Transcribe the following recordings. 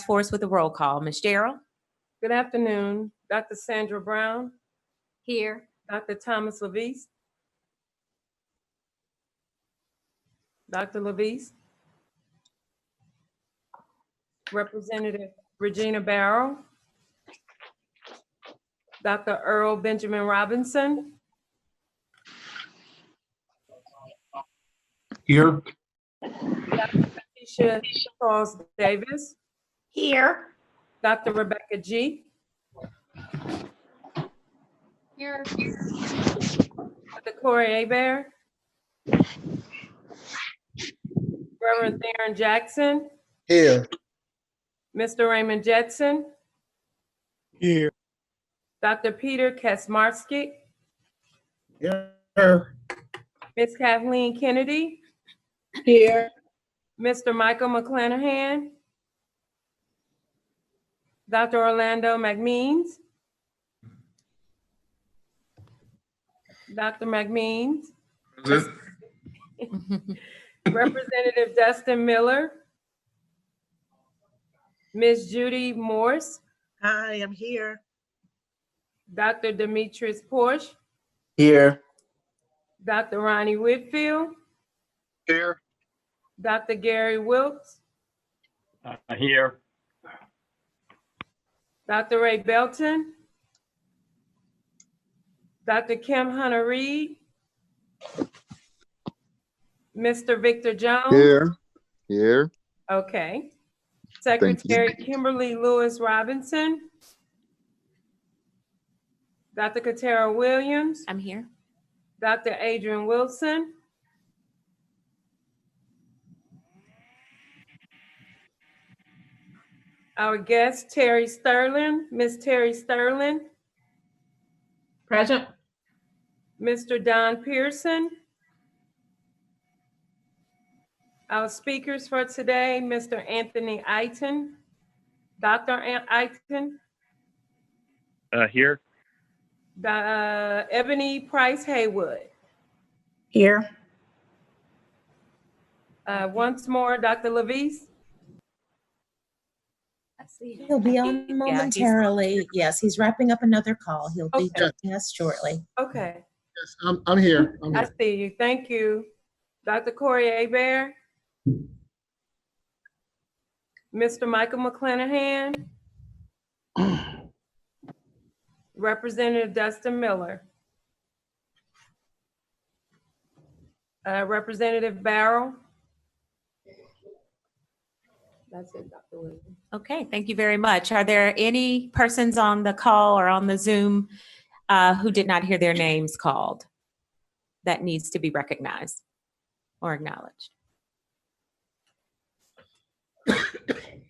Taskforce with a roll call. Ms. Gerald? Good afternoon. Dr. Sandra Brown? Here. Dr. Thomas Levis? Dr. Levis? Representative Regina Barrow? Dr. Earl Benjamin Robinson? Here. Dr. Patricia Charles Davis? Here. Dr. Rebecca G? Here. Dr. Corey Hebert? Reverend Theron Jackson? Here. Mr. Raymond Jetson? Here. Dr. Peter Kaczmarski? Here. Ms. Kathleen Kennedy? Here. Mr. Michael McClanahan? Dr. Orlando McMeans? Dr. McMeans? Representative Dustin Miller? Ms. Judy Morse? Hi, I'm here. Dr. Demetrius Porsche? Here. Dr. Ronnie Whitfield? Here. Dr. Gary Wilkes? Here. Dr. Ray Belton? Dr. Kim Hunter-Reed? Mr. Victor Jones? Here. Okay. Thank you. Secretary Kimberly Lewis Robinson? Dr. Katara Williams? I'm here. Dr. Adrian Wilson? Our guest, Terry Sterling. Ms. Terry Sterling? Present. Mr. Don Pearson? Our speakers for today, Mr. Anthony Eiton. Dr. Eiton? Here. Ebony Price Haywood. Here. Once more, Dr. Levis? He'll be on momentarily. Yes, he's wrapping up another call. He'll be Okay. joining us shortly. Okay, Yes, I'm here. I see you. Thank you. Dr. Corey Hebert? Mr. Michael McClanahan? Representative Dustin Miller? Representative Barrow? That's it, Dr. Williams. Okay, thank you very much. Are there any persons on the call or on the Zoom who did not hear their names called that needs to be recognized or acknowledged?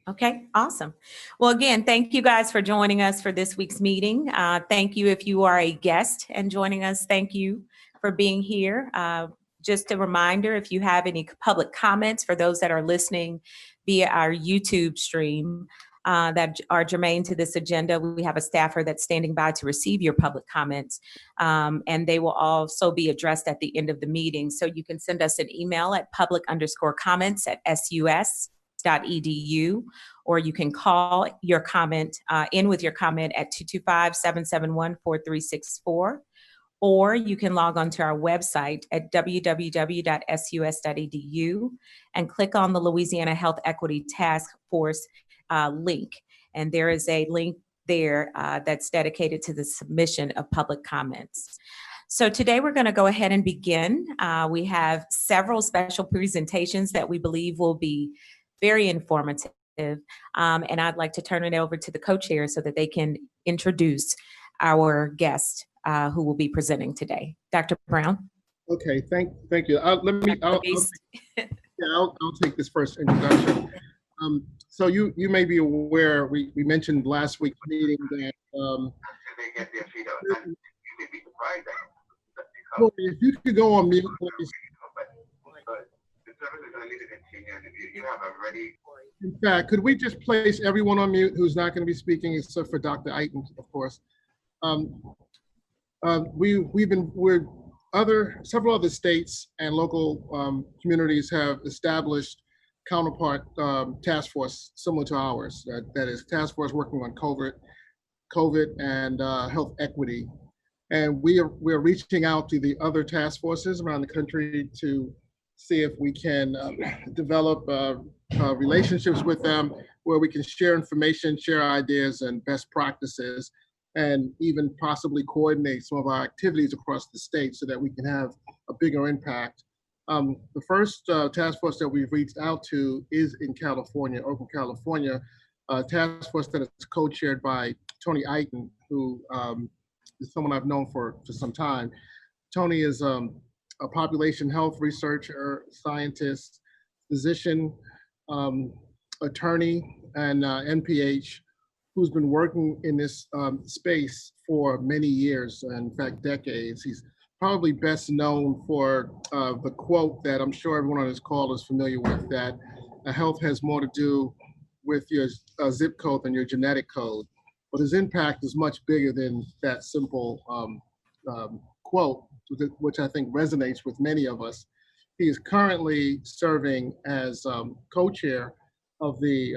Okay, awesome. Well, again, thank you guys for joining us for this week's meeting. Thank you if you are a guest and joining us. Thank you for being here. Just a reminder, if you have any public comments for those that are listening via our YouTube stream that are germane to this agenda, we have a staffer that's standing by to receive your public comments, and they will also be addressed at the end of the meeting. So you can send us an email at public_comments@sus.edu, or you can call your comment in with your comment at 225-771-4364. Or you can log on to our website at www.sus.edu and click on the Louisiana Health Equity Task Force link. And there is a link there that's dedicated to the submission of public comments. So today we're going to go ahead and begin. We have several special presentations that we believe will be very informative. And I'd like to turn it over to the co-chairs so that they can introduce our guest who will be presenting today. Dr. Brown. Okay, thank you. I'll take this first introduction. So you may be aware, we mentioned last week's meeting that if you could go on mute, please. In fact, could we just place everyone on mute who's not going to be speaking except for Dr. Eiton, of course. Several other states and local communities have established counterpart task force similar to ours. That is task force working on COVID and health equity. And we're reaching out to the other task forces around the country to see if we can develop relationships with them where we can share information, share ideas and best practices, and even possibly coordinate some of our activities across the state so that we can have a bigger impact. The first task force that we've reached out to is in California, Oakland, California, a task force that is co-chaired by Tony Eiten, who is someone I've known for some time. Tony is a population health researcher, scientist, physician, attorney, and NPH, who's been working in this space for many years, in fact, decades. He's probably best known for the quote that I'm sure everyone on this call is familiar with, that health has more to do with your zip code than your genetic code. But his impact is much bigger than that simple quote, which I think resonates with many of us. He is currently serving as co-chair of the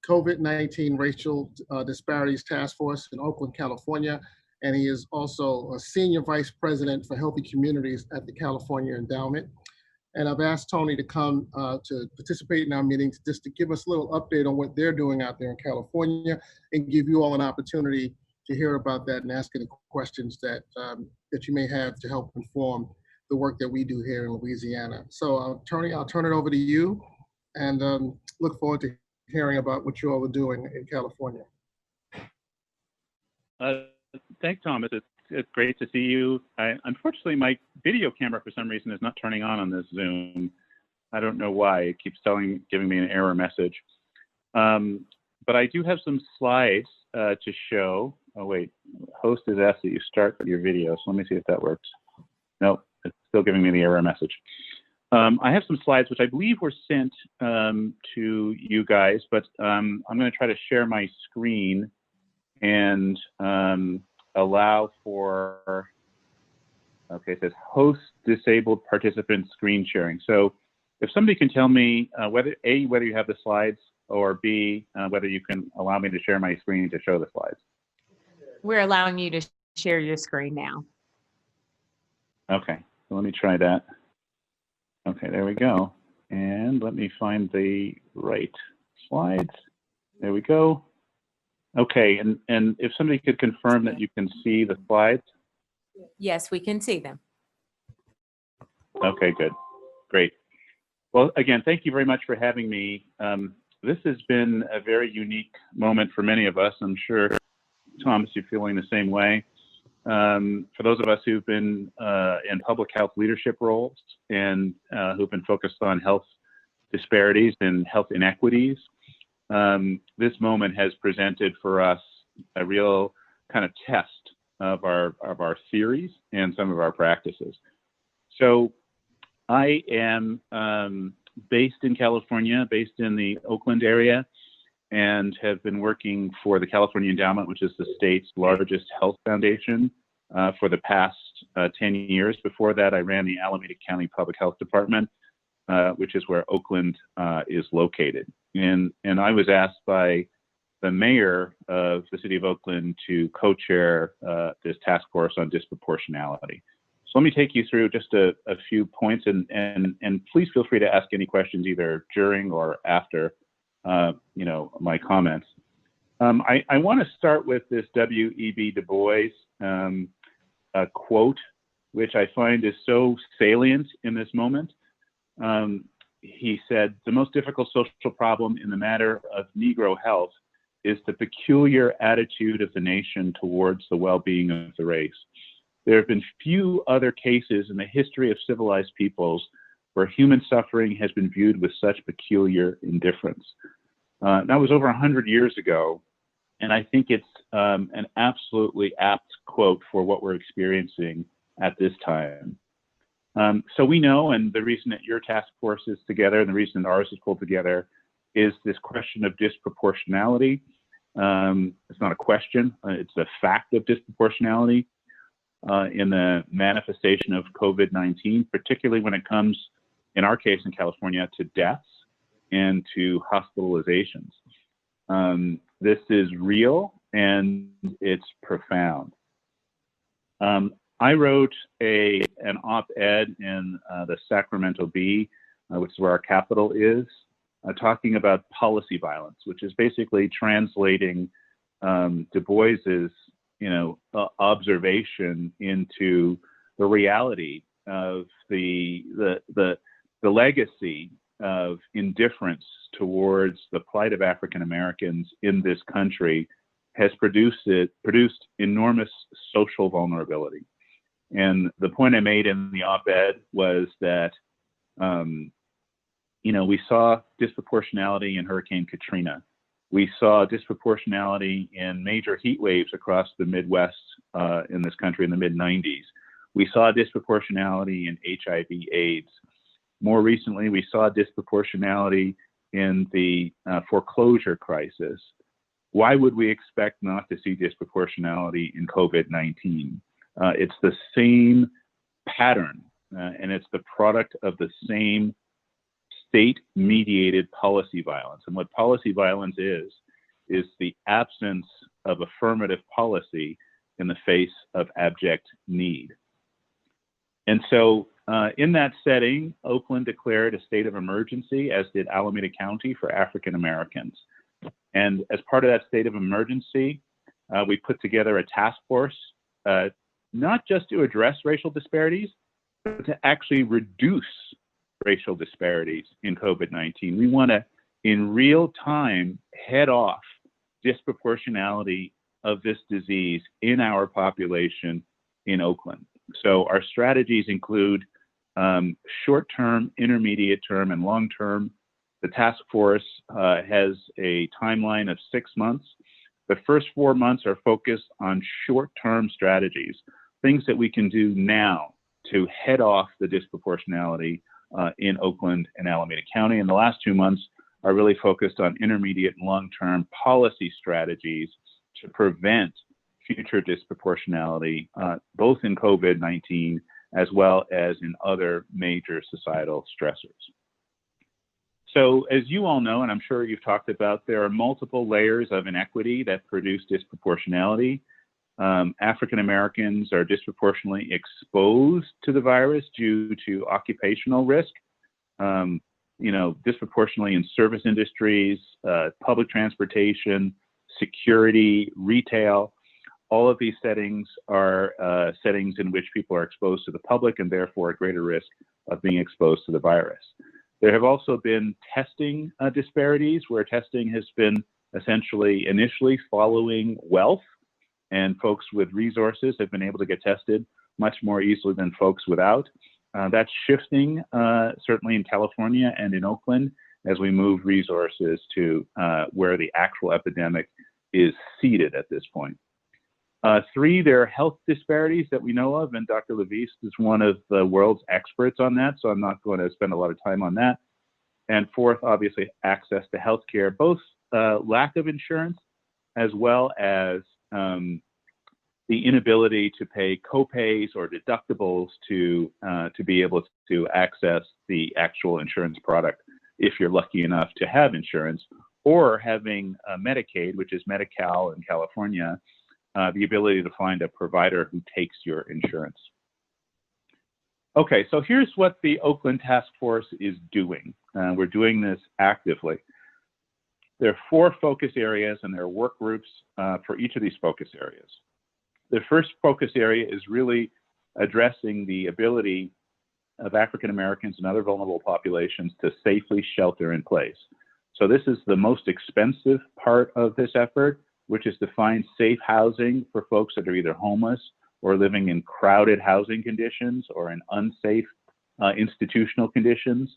COVID-19 Racial Disparities Task Force in Oakland, California. And he is also a senior vice president for healthy communities at the California Endowment. And I've asked Tony to come to participate in our meetings just to give us a little update on what they're doing out there in California and give you all an opportunity to hear about that and ask any questions that you may have to help inform the work that we do here in Louisiana. So Tony, I'll turn it over to you and look forward to hearing about what you all are doing in California. Thanks, Thomas. It's great to see you. Unfortunately, my video camera for some reason is not turning on this Zoom. I don't know why. It keeps giving me an error message. But I do have some slides to show. Oh wait, host is asked that you start your video. So let me see if that works. Nope, it's still giving me the error message. I have some slides which I believe were sent to you guys, but I'm going to try to share my screen and allow for, okay, it says host disabled participant screen sharing. So if somebody can tell me whether you have the slides, or B, whether you can allow me to share my screen to show the slides. We're allowing you to share your screen now. Okay, so let me try that. Okay, there we go. And let me find the right slides. There we go. Okay, and if somebody could confirm that you can see the slides. Yes, we can see them. Okay, good, great. Well, again, thank you very much for having me. This has been a very unique moment for many of us. I'm sure, Thomas, you're feeling the same way. For those of us who've been in public health leadership roles and who've been focused on health disparities and health inequities, this moment has presented for us a real kind of test of our theories and some of our practices. So I am based in California, based in the Oakland area, and have been working for the California Endowment, which is the state's largest health foundation, for the past 10 years. Before that, I ran the Alameda County Public Health Department, which is where Oakland is located. And I was asked by the mayor of the city of Oakland to co-chair this task force on disproportionality. So let me take you through just a few points, and please feel free to ask any questions either during or after my comments. I want to start with this W.E.B. Du Bois quote, which I find is so salient in this moment. He said, "The most difficult social problem in the matter of Negro health is the peculiar attitude of the nation towards the well-being of the race. There have been few other cases in the history of civilized peoples where human suffering has been viewed with such peculiar indifference." That was over 100 years ago, and I think it's an absolutely apt quote for what we're experiencing at this time. So we know, and the reason that your task force is together and the reason ours is pulled together is this question of disproportionality. It's not a question, it's a fact of disproportionality in the manifestation of COVID-19, particularly when it comes, in our case in California, to deaths. and to hospitalizations. This is real and it's profound. I wrote an op-ed in the Sacramento Bee, which is where our capital is, talking about policy violence, which is basically translating Du Bois's, observation into the reality of the legacy of indifference towards the plight of African Americans in this country has produced enormous social vulnerability. And the point I made in the op-ed was that, we saw disproportionality in Hurricane Katrina. We saw disproportionality in major heat waves across the Midwest in this country in the mid-90s. We saw disproportionality in HIV/AIDS. More recently, we saw disproportionality in the foreclosure crisis. Why would we expect not to see disproportionality in COVID-19? It's the same pattern, and it's the product of the same state-mediated policy violence. And what policy violence is the absence of affirmative policy in the face of abject need. And so in that setting, Oakland declared a state of emergency, as did Alameda County, for African Americans. And as part of that state of emergency, we put together a task force, not just to address racial disparities, but to actually reduce racial disparities in COVID-19. We want to, in real time, head off disproportionality of this disease in our population in Oakland. So our strategies include short-term, intermediate-term, and long-term. The task force has a timeline of 6 months. The first 4 months are focused on short-term strategies, things that we can do now to head off the disproportionality in Oakland and Alameda County. And the last 2 months are really focused on intermediate and long-term policy strategies to prevent future disproportionality, both in COVID-19 as well as in other major societal stressors. So as you all know, and I'm sure you've talked about, there are multiple layers of inequity that produce disproportionality. African Americans are disproportionately exposed to the virus due to occupational risk, disproportionately in service industries, public transportation, security, retail. All of these settings are settings in which people are exposed to the public and therefore at greater risk of being exposed to the virus. There have also been testing disparities where testing has been essentially initially following wealth, and folks with resources have been able to get tested much more easily than folks without. That's shifting, certainly in California and in Oakland, as we move resources to where the actual epidemic is seated at this point. 3, there are health disparities that we know of, and Dr. Levis is one of the world's experts on that, so I'm not going to spend a lot of time on that. And 4th, obviously, access to healthcare, both lack of insurance as well as the inability to pay co-pays or deductibles to be able to access the actual insurance product if you're lucky enough to have insurance, or having Medicaid, which is Medi-Cal in California, the ability to find a provider who takes your insurance. Okay, so here's what the Oakland Task Force is doing. We're doing this actively. There are 4 focus areas, and there are work groups for each of these focus areas. The first focus area is really addressing the ability of African Americans and other vulnerable populations to safely shelter in place. So this is the most expensive part of this effort, which is to find safe housing for folks that are either homeless or living in crowded housing conditions or in unsafe institutional conditions,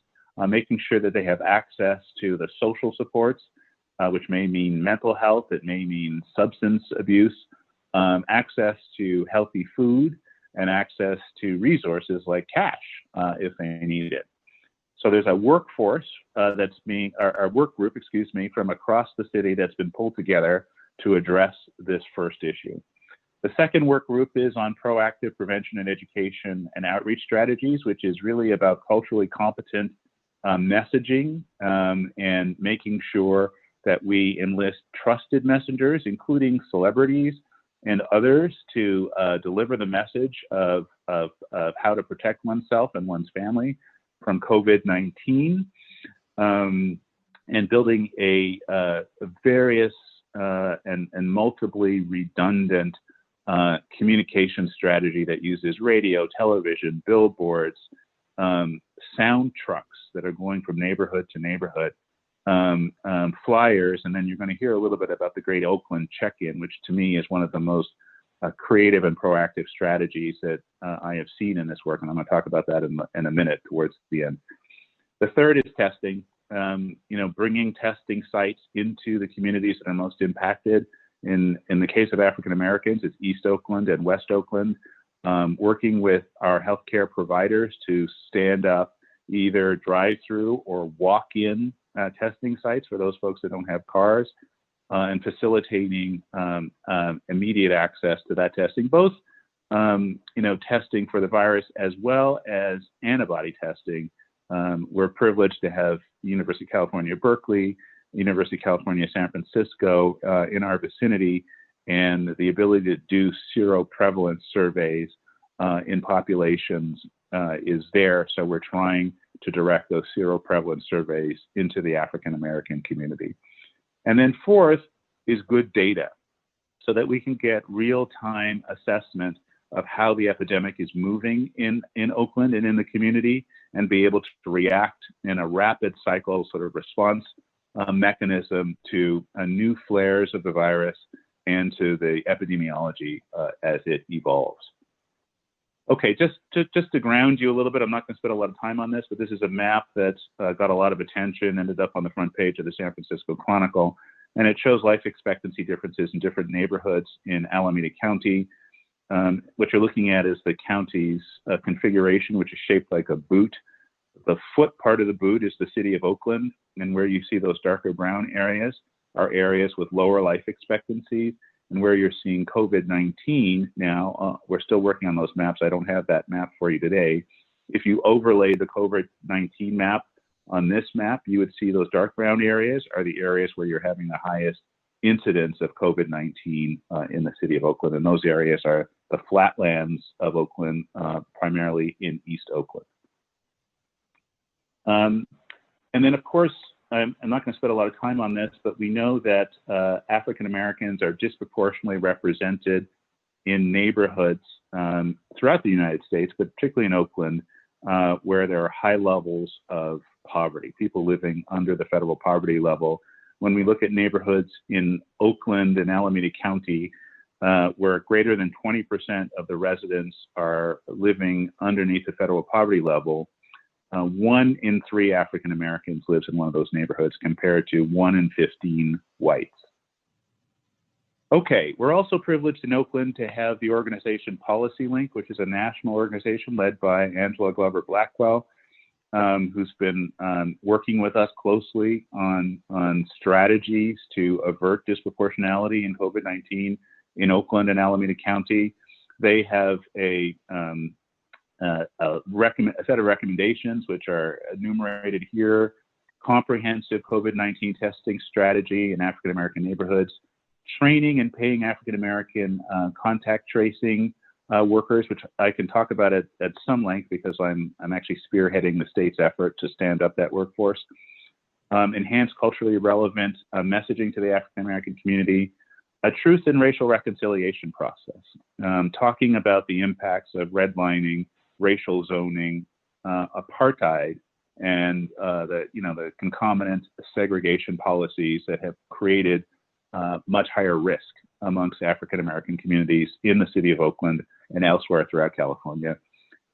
making sure that they have access to the social supports, which may mean mental health, it may mean substance abuse, access to healthy food, and access to resources like cash if they need it. So there's a workforce our work group, from across the city that's been pulled together to address this first issue. The second work group is on proactive prevention and education and outreach strategies, which is really about culturally competent messaging and making sure that we enlist trusted messengers, including celebrities and others, to deliver the message of how to protect oneself and one's family from COVID-19, and building a various and multiply redundant communication strategy that uses radio, television, billboards, sound trucks that are going from neighborhood to neighborhood, flyers, and then you're going to hear a little bit about the Great Oakland Check-In, which to me is one of the most creative and proactive strategies that I have seen in this work, and I'm going to talk about that in a minute towards the end. The third is testing. Bringing testing sites into the communities that are most impacted. In the case of African Americans, it's East Oakland and West Oakland. Working with our healthcare providers to stand up either drive-through or walk-in testing sites for those folks that don't have cars, and facilitating immediate access to that testing, both testing for the virus as well as antibody testing. We're privileged to have University of California, Berkeley, University of California, San Francisco in our vicinity, and the ability to do seroprevalence surveys in populations is there. So we're trying to direct those seroprevalence surveys into the African American community. And then fourth is good data, so that we can get real-time assessment of how the epidemic is moving in Oakland and in the community, and be able to react in a rapid cycle sort of response mechanism to new flares of the virus and to the epidemiology as it evolves. Okay, just to ground you a little bit, I'm not going to spend a lot of time on this, but this is a map that's got a lot of attention, ended up on the front page of the San Francisco Chronicle, and it shows life expectancy differences in different neighborhoods in Alameda County. What you're looking at is the county's configuration, which is shaped like a boot. The foot part of the boot is the city of Oakland, and where you see those darker brown areas are areas with lower life expectancies. And where you're seeing COVID-19 now, we're still working on those maps. I don't have that map for you today. If you overlay the COVID-19 map on this map, you would see those dark brown areas are the areas where you're having the highest incidence of COVID-19 in the city of Oakland. And those areas are the flatlands of Oakland, primarily in East Oakland. And then, of course, I'm not going to spend a lot of time on this, but we know that African Americans are disproportionately represented in neighborhoods throughout the United States, but particularly in Oakland, where there are high levels of poverty, people living under the federal poverty level. When we look at neighborhoods in Oakland and Alameda County, where greater than 20% of the residents are living underneath the federal poverty level, 1 in 3 African Americans lives in one of those neighborhoods, compared to 1 in 15 whites. Okay, we're also privileged in Oakland to have the organization Policy Link, which is a national organization led by Angela Glover Blackwell, who's been working with us closely on strategies to avert disproportionality in COVID-19 in Oakland and Alameda County. They have a set of recommendations, which are enumerated here: comprehensive COVID-19 testing strategy in African American neighborhoods, training and paying African American contact tracing workers, which I can talk about at some length because I'm actually spearheading the state's effort to stand up that workforce. Enhance culturally relevant messaging to the African American community, a truth and racial reconciliation process, talking about the impacts of redlining, racial zoning, apartheid, and the concomitant segregation policies that have created much higher risk amongst African American communities in the city of Oakland and elsewhere throughout California.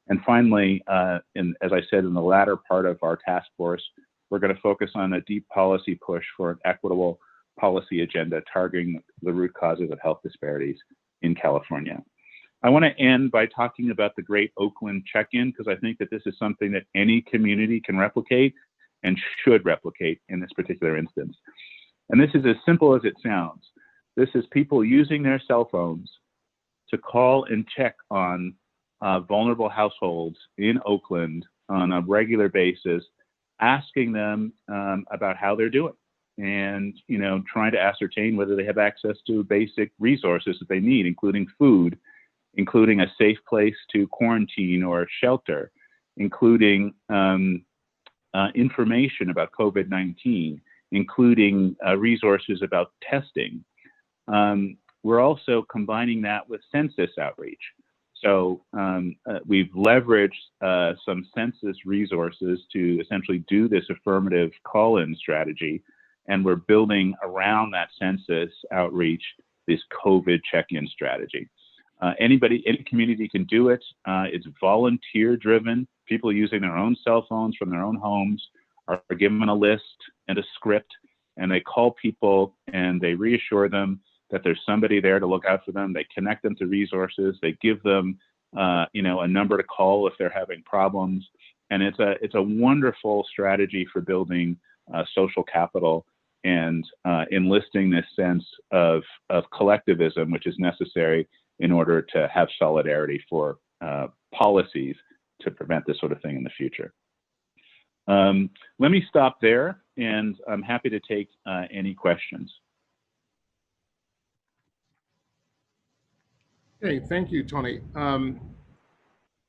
And finally, as I said in the latter part of our task force, we're going to focus on a deep policy push for an equitable policy agenda targeting the root causes of health disparities in California. I want to end by talking about the Great Oakland Check-In, because I think that this is something that any community can replicate and should replicate in this particular instance. And this is as simple as it sounds. This is people using their cell phones to call and check on vulnerable households in Oakland on a regular basis asking them about how they're doing, and trying to ascertain whether they have access to basic resources that they need, including food, including a safe place to quarantine or shelter, including information about COVID-19, including resources about testing. We're also combining that with census outreach. So we've leveraged some census resources to essentially do this affirmative call-in strategy, and we're building around that census outreach this COVID check-in strategy. Any community can do it. It's volunteer-driven. People using their own cell phones from their own homes are given a list and a script, and they call people and they reassure them that there's somebody there to look out for them. They connect them to resources. They give them, a number to call if they're having problems. And it's a wonderful strategy for building social capital and enlisting this sense of collectivism, which is necessary in order to have solidarity for policies to prevent this sort of thing in the future. Let me stop there, and I'm happy to take any questions. Okay, thank you, Tony.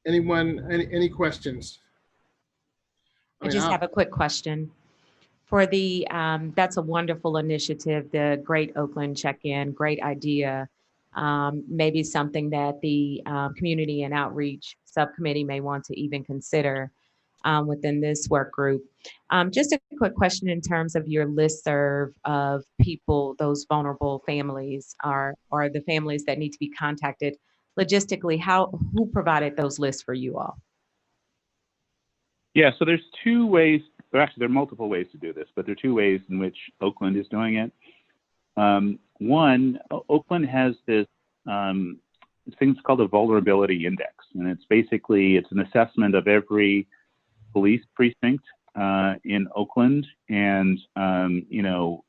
Any questions? I just have a quick question. For the, that's a wonderful initiative, the Great Oakland Check-In, great idea. Maybe something that the Community and Outreach Subcommittee may want to even consider within this work group. Just a quick question in terms of your listserv of people, those vulnerable families or the families that need to be contacted. Logistically, who provided those lists for you all? Yeah, so there's two ways, there are multiple ways to do this, but there are two ways in which Oakland is doing it. One, Oakland has this thing called a vulnerability index, and it's an assessment of every police precinct in Oakland, and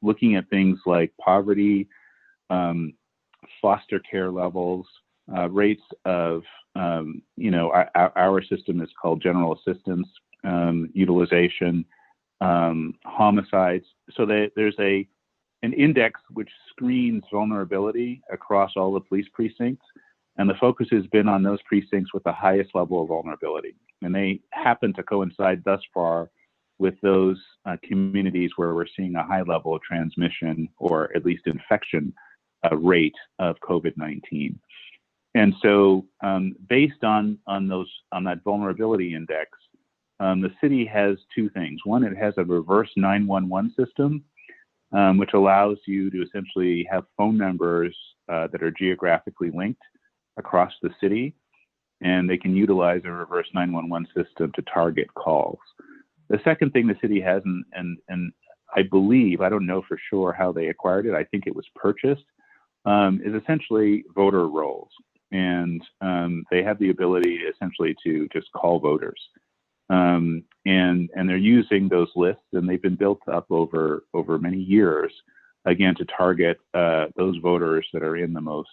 looking at things like poverty, foster care levels, rates of our system is called general assistance utilization, homicides. So there's an index which screens vulnerability across all the police precincts, and the focus has been on those precincts with the highest level of vulnerability. And they happen to coincide thus far with those communities where we're seeing a high level of transmission or at least infection rate of COVID-19. And so based on that vulnerability index, the city has two things. One, it has a reverse 911 system, which allows you to essentially have phone numbers that are geographically linked across the city, and they can utilize a reverse 911 system to target calls. The second thing the city has, and I believe, I don't know for sure how they acquired it, I think it was purchased, is essentially voter rolls. And they have the ability essentially to just call voters. And they're using those lists, and they've been built up over many years, again, to target those voters that are in the most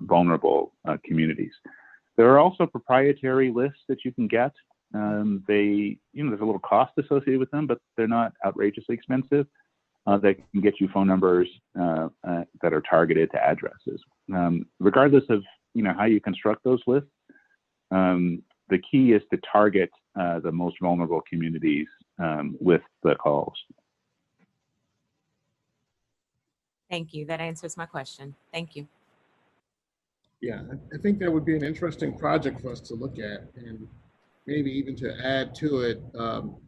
vulnerable communities. There are also proprietary lists that you can get. There's a little cost associated with them, but they're not outrageously expensive. They can get you phone numbers that are targeted to addresses. Regardless of how you construct those lists, the key is to target the most vulnerable communities with the calls. Thank you. That answers my question. Thank you. Yeah, I think that would be an interesting project for us to look at, and maybe even to add to it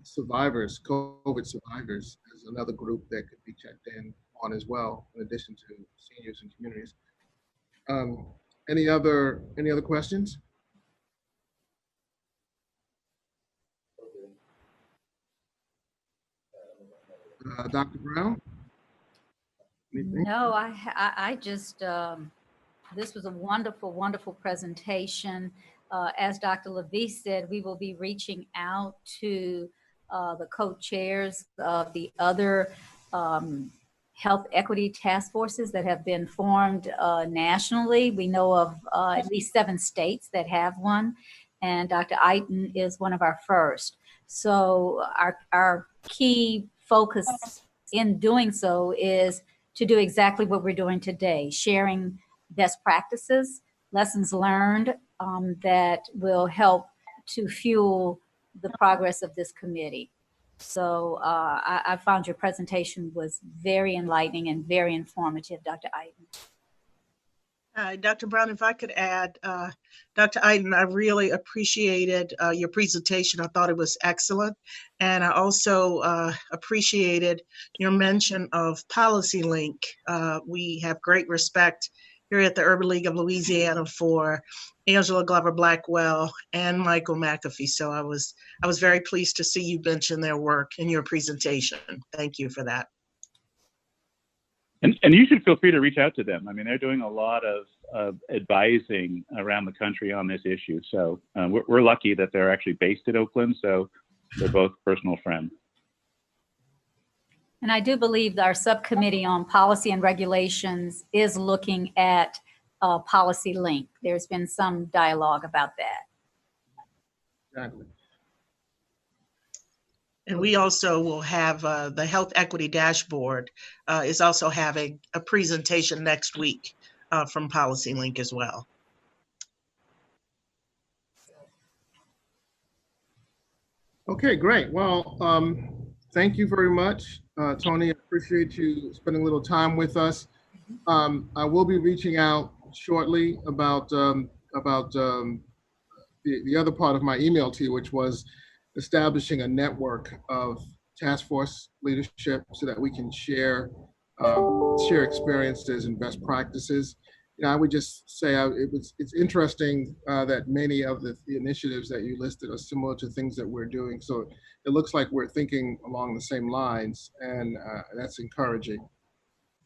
survivors, COVID survivors, as another group that could be checked in on as well, in addition to seniors and communities. Any other questions? Dr. Brown? Anything? No, I just, this was a wonderful, wonderful presentation. As Dr. Levy said, we will be reaching out to the co-chairs of the other health equity task forces that have been formed nationally. We know of at least 7 states that have one, and Dr. Iton is one of our first. So our key focus in doing so is to do exactly what we're doing today, sharing best practices, lessons learned that will help to fuel the progress of this committee. So I found your presentation was very enlightening and very informative, Dr. Iden. Dr. Brown, if I could add, Dr. Iden, I really appreciated your presentation. I thought it was excellent. And I also appreciated your mention of Policy Link. We have great respect here at the Urban League of Louisiana for Angela Glover Blackwell and Michael McAfee. So I was very pleased to see you mention their work in your presentation. Thank you for that. And you should feel free to reach out to them. I mean, they're doing a lot of advising around the country on this issue. So we're lucky that they're actually based in Oakland. So they're both personal friends. And I do believe that our subcommittee on policy and regulations is looking at Policy Link. There's been some dialogue about that. Exactly. And we also will have the Health Equity Dashboard is also having a presentation next week from Policy Link as well. Okay, great. Well, thank you very much, Tony. I appreciate you spending a little time with us. I will be reaching out shortly about the other part of my email to you, which was establishing a network of task force leadership so that we can share experiences and best practices. You know, I would just say it's interesting that many of the initiatives that you listed are similar to things that we're doing. So it looks like we're thinking along the same lines, and that's encouraging.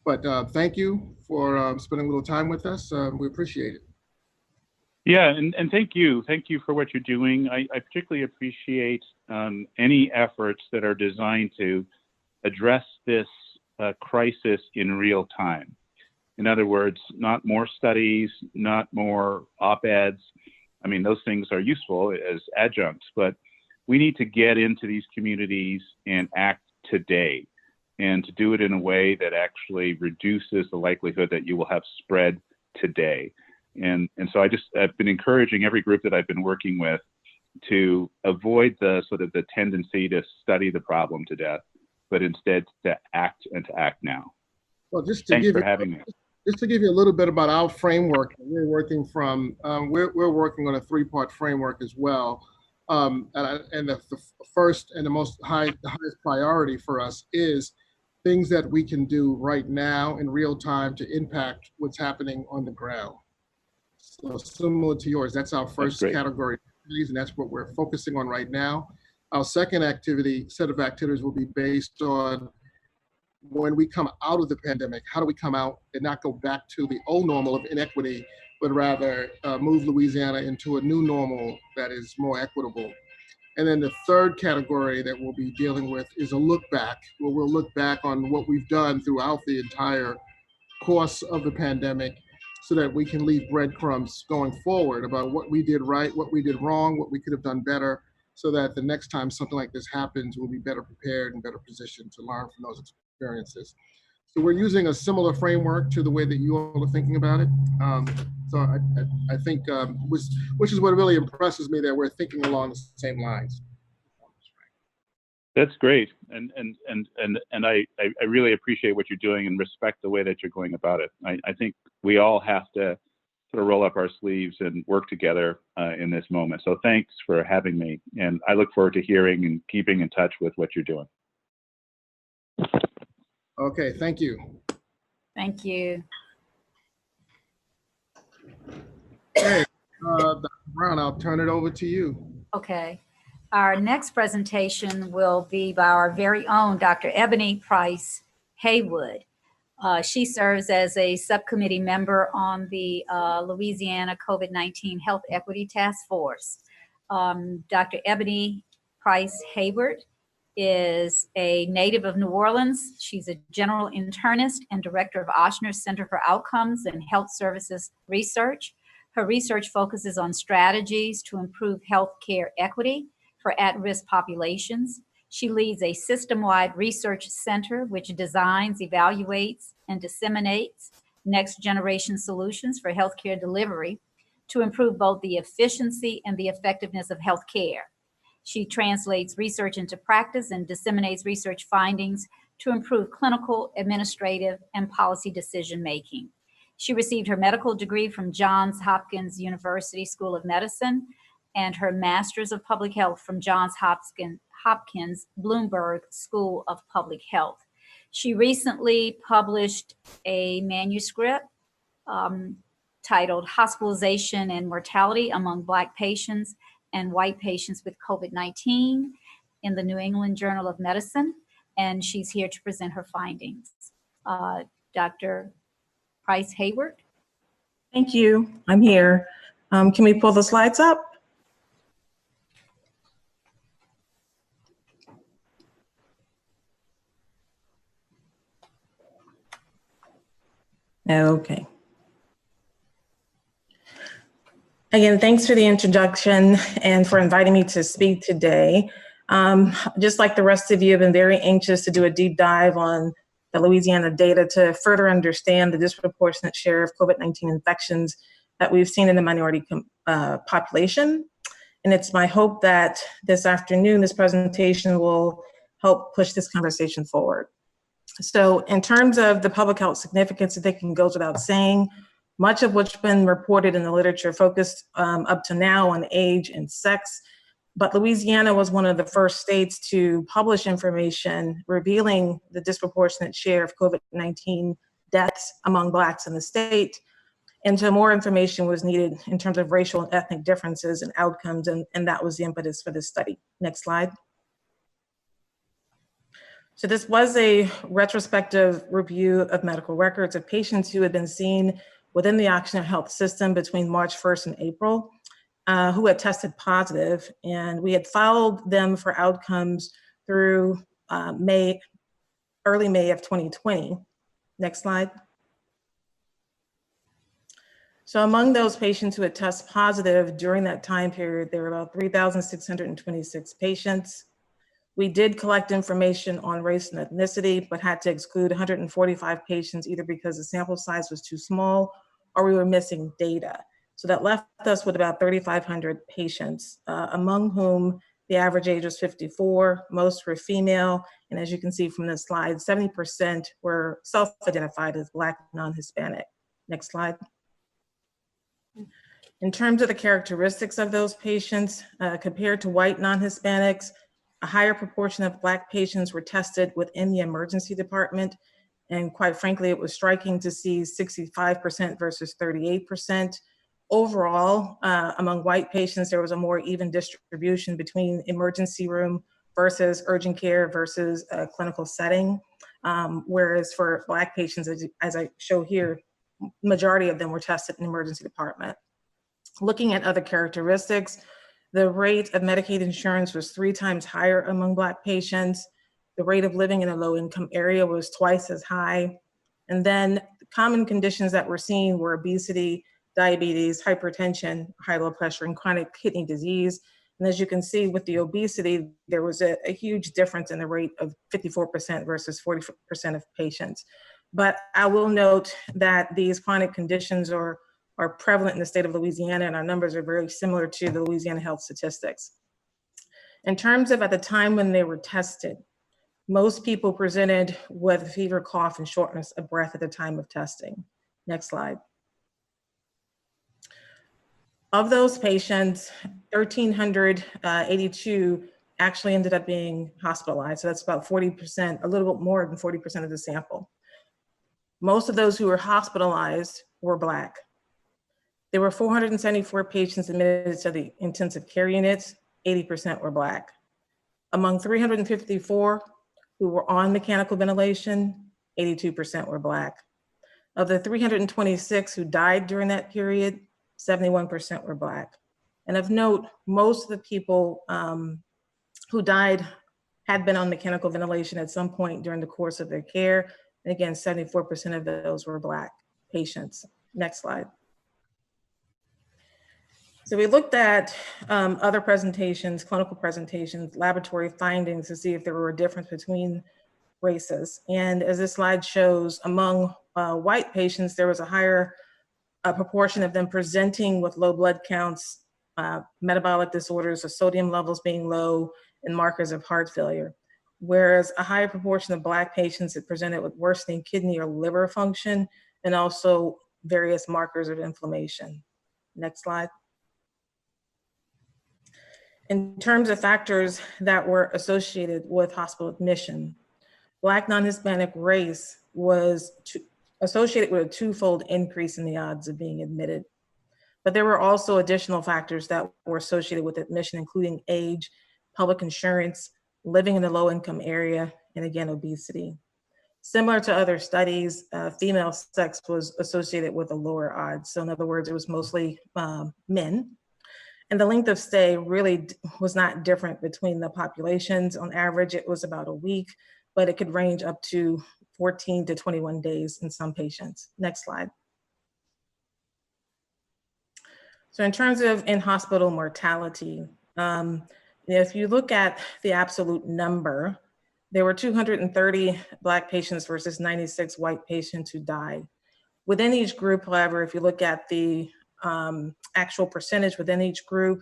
But thank you for spending a little time with us. We appreciate it. Yeah, and thank you. Thank you for what you're doing. I particularly appreciate any efforts that are designed to address this crisis in real time. In other words, not more studies, not more op-eds. I mean, those things are useful as adjuncts, but we need to get into these communities and act today, and to do it in a way that actually reduces the likelihood that you will have spread today. And so I've been encouraging every group that I've been working with to avoid the sort of the tendency to study the problem to death, but instead to act, and to act now. Well, Thanks for having me. Just to give you a little bit about our framework, we're working from, we're working on a 3-part framework as well. And the first and the highest priority for us is things that we can do right now in real time to impact what's happening on the ground. So similar to yours, that's our first category of activities, and that's what we're focusing on right now. Our second set of activities will be based on when we come out of the pandemic, how do we come out and not go back to the old normal of inequity, but rather move Louisiana into a new normal that is more equitable. And then the third category that we'll be dealing with is a look back, where we'll look back on what we've done throughout the entire course of the pandemic, so that we can leave breadcrumbs going forward about what we did right, what we did wrong, what we could have done better, so that the next time something like this happens, we'll be better prepared and better positioned to learn from those experiences. So we're using a similar framework to the way that you all are thinking about it. So I think, which is what really impresses me, that we're thinking along the same lines. That's great, and I really appreciate what you're doing and respect the way that you're going about it. I think we all have to sort of roll up our sleeves and work together in this moment. So thanks for having me, and I look forward to hearing and keeping in touch with what you're doing. Okay, thank you. Thank you. Okay, Dr. Brown, I'll turn it over to you. Okay. Our next presentation will be by our very own Dr. Ebony Price Haywood. She serves as a subcommittee member on the Louisiana COVID-19 Health Equity Task Force. Dr. Ebony Price Haywood is a native of New Orleans. She's a general internist and director of Ochsner's Center for Outcomes and Health Services Research. Her research focuses on strategies to improve healthcare equity, for at-risk populations. She leads a system-wide research center which designs, evaluates, and disseminates next-generation solutions for healthcare delivery to improve both the efficiency and the effectiveness of healthcare. She translates research into practice and disseminates research findings to improve clinical, administrative, and policy decision-making. She received her medical degree from Johns Hopkins University School of Medicine and her Master's of Public Health from Johns Hopkins Bloomberg School of Public Health. She recently published a manuscript titled Hospitalization and Mortality Among Black Patients and White Patients with COVID-19 in the New England Journal of Medicine, and she's here to present her findings. Dr. Price Hayward. Thank you. I'm here. Can we pull the slides up? Okay. Again, thanks for the introduction and for inviting me to speak today. Just like the rest of you, I've been very anxious to do a deep dive on the Louisiana data to further understand the disproportionate share of COVID-19 infections that we've seen in the minority population. And it's my hope that this afternoon, this presentation will help push this conversation forward. So in terms of the public health significance, I think it goes without saying, much of what's been reported in the literature focused up to now on age and sex, but Louisiana was one of the first states to publish information revealing the disproportionate share of COVID-19 deaths among Blacks in the state. And so more information was needed in terms of racial and ethnic differences and outcomes, and that was the impetus for this study. Next slide. So this was a retrospective review of medical records of patients who had been seen within the Oxygen Health system between March 1st and April, who had tested positive, and we had followed them for outcomes through early May of 2020. Next slide. So among those patients who had tested positive during that time period, there were about 3,626 patients. We did collect information on race and ethnicity, but had to exclude 145 patients either because the sample size was too small or we were missing data. So that left us with about 3,500 patients, among whom the average age was 54, most were female, and as you can see from this slide, 70% were self-identified as Black, non-Hispanic. Next slide. In terms of the characteristics of those patients, compared to white non-Hispanics, a higher proportion of Black patients were tested within the emergency department. And quite frankly, it was striking to see 65% versus 38%. Overall, among white patients, there was a more even distribution between emergency room versus urgent care versus a clinical setting. Whereas for Black patients, as I show here, majority of them were tested in the emergency department. Looking at other characteristics, the rate of Medicaid insurance was 3 times higher among Black patients. The rate of living in a low-income area was twice as high. And then common conditions that were seen were obesity, diabetes, hypertension, high blood pressure, and chronic kidney disease. And as you can see with the obesity, there was a huge difference in the rate of 54% versus 40% of patients. But I will note that these chronic conditions are prevalent in the state of Louisiana, and our numbers are very similar to the Louisiana health statistics. In terms of at the time when they were tested, most people presented with fever, cough, and shortness of breath at the time of testing. Next slide. Of those patients, 1,382 actually ended up being hospitalized. So that's about 40%, a little bit more than 40% of the sample. Most of those who were hospitalized were Black. There were 474 patients admitted to the intensive care units, 80% were Black. Among 354 who were on mechanical ventilation, 82% were Black. Of the 326 who died during that period, 71% were Black. And of note, most of the people who died had been on mechanical ventilation at some point during the course of their care. And again, 74% of those were Black patients. Next slide. So we looked at other presentations, clinical presentations, laboratory findings to see if there were a difference between races. And as this slide shows, among white patients, there was a higher proportion of them presenting with low blood counts, metabolic disorders, or sodium levels being low, and markers of heart failure. Whereas a higher proportion of Black patients that presented with worsening kidney or liver function, and also various markers of inflammation. Next slide. In terms of factors that were associated with hospital admission, Black non-Hispanic race was associated with a twofold increase in the odds of being admitted. But there were also additional factors that were associated with admission, including age, public insurance, living in a low-income area, and again, obesity. Similar to other studies, female sex was associated with a lower odds. So in other words, it was mostly men. And the length of stay really was not different between the populations. On average, it was about a week, but it could range up to 14 to 21 days in some patients. Next slide. So in terms of in-hospital mortality, if you look at the absolute number, there were 230 Black patients versus 96 white patients who died. Within each group, however, if you look at the actual percentage within each group,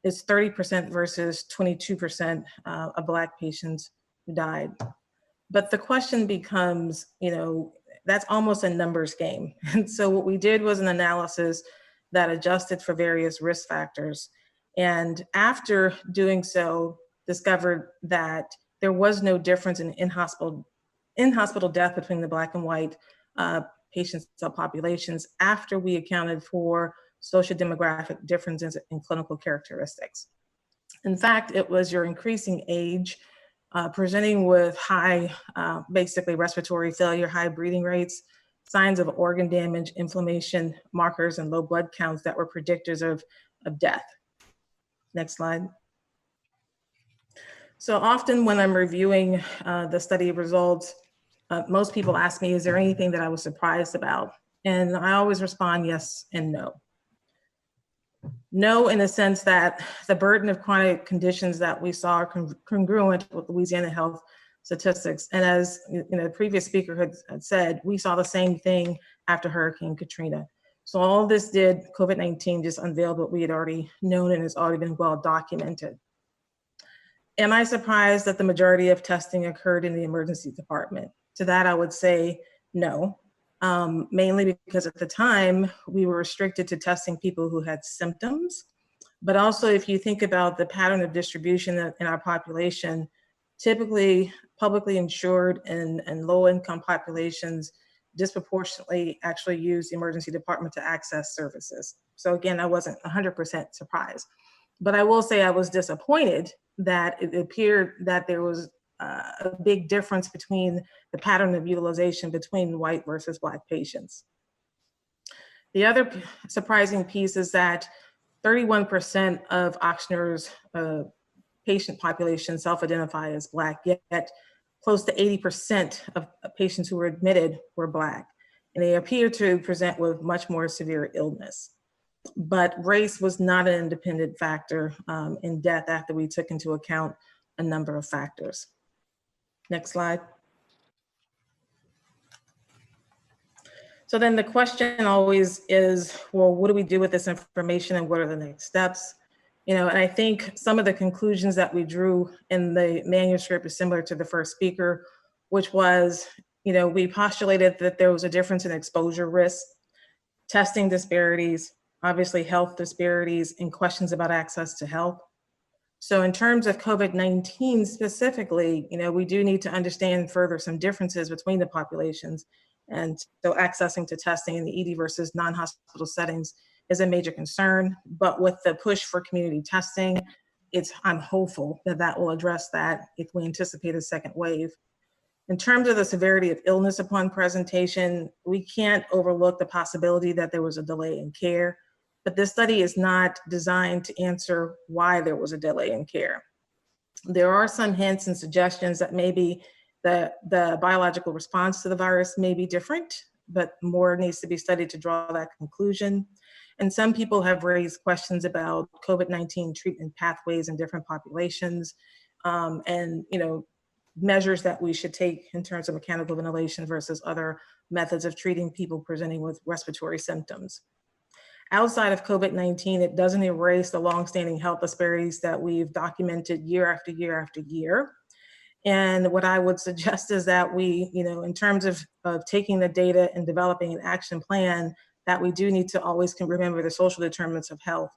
it's 30% versus 22% of Black patients who died. But the question becomes, that's almost a numbers game. And so what we did was an analysis that adjusted for various risk factors. And after doing so, discovered that there was no difference in in-hospital death between the Black and white patient subpopulations after we accounted for social demographic differences in clinical characteristics. In fact, it was your increasing age, presenting with high, basically respiratory failure, high breathing rates, signs of organ damage, inflammation, markers, and low blood counts that were predictors of death. Next slide. So often when I'm reviewing the study results, most people ask me, is there anything that I was surprised about? And I always respond yes and no. No, in the sense that the burden of chronic conditions that we saw are congruent with Louisiana health statistics. And as the previous speaker had said, we saw the same thing after Hurricane Katrina. So all this did, COVID-19 just unveiled what we had already known and has already been well documented. Am I surprised that the majority of testing occurred in the emergency department? To that, I would say no, mainly because at the time we were restricted to testing people who had symptoms. But also, if you think about the pattern of distribution in our population, typically publicly insured and low-income populations disproportionately actually use the emergency department to access services. So again, I wasn't 100% surprised. But I will say I was disappointed that it appeared that there was a big difference between the pattern of utilization between white versus Black patients. The other surprising piece is that 31% of Ochsner's patient population self-identify as Black, yet close to 80% of patients who were admitted were Black. And they appear to present with much more severe illness. But race was not an independent factor in death after we took into account a number of factors. Next slide. So then the question always is, well, what do we do with this information and what are the next steps? And I think some of the conclusions that we drew in the manuscript is similar to the first speaker, which was, we postulated that there was a difference in exposure risk, testing disparities, obviously health disparities, and questions about access to health. So in terms of COVID-19 specifically, we do need to understand further some differences between the populations. And so accessing to testing in the ED versus non-hospital settings is a major concern. But with the push for community testing, I'm hopeful that that will address that if we anticipate a second wave. In terms of the severity of illness upon presentation, we can't overlook the possibility that there was a delay in care. But this study is not designed to answer why there was a delay in care. There are some hints and suggestions that maybe the biological response to the virus may be different, but more needs to be studied to draw that conclusion. And some people have raised questions about COVID-19 treatment pathways in different populations, and measures that we should take in terms of mechanical ventilation versus other methods of treating people presenting with respiratory symptoms. Outside of COVID-19, it doesn't erase the longstanding health disparities that we've documented year after year after year. And what I would suggest is that we, in terms of taking the data and developing an action plan, that we do need to always remember the social determinants of health.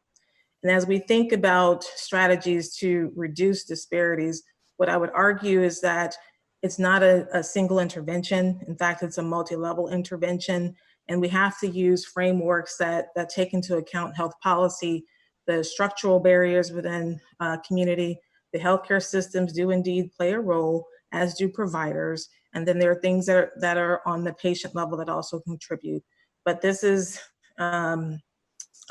And as we think about strategies to reduce disparities, what I would argue is that it's not a single intervention. In fact, it's a multi-level intervention. And we have to use frameworks that take into account health policy, the structural barriers within community. The healthcare systems do indeed play a role, as do providers. And then there are things that are on the patient level that also contribute. But this is a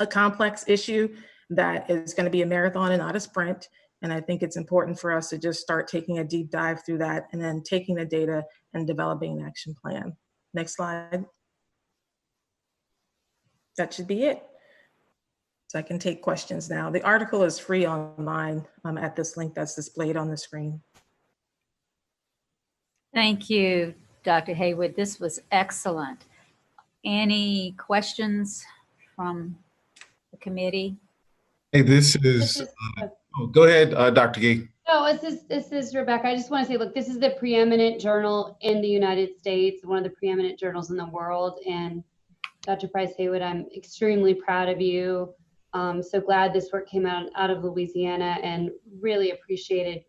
complex issue that is going to be a marathon and not a sprint. And I think it's important for us to just start taking a deep dive through that and then taking the data and developing an action plan. Next slide. That should be it. So I can take questions now. The article is free online at this link that's displayed on the screen. Thank you, Dr. Haywood. This was excellent. Any questions from the committee? Hey, this is go ahead, Dr. Gee. No, this is Rebecca. I just want to say, look, this is the preeminent journal in the United States, one of the preeminent journals in the world. And Dr. Price Haywood, I'm extremely proud of you. So glad this work came out of Louisiana, and really appreciated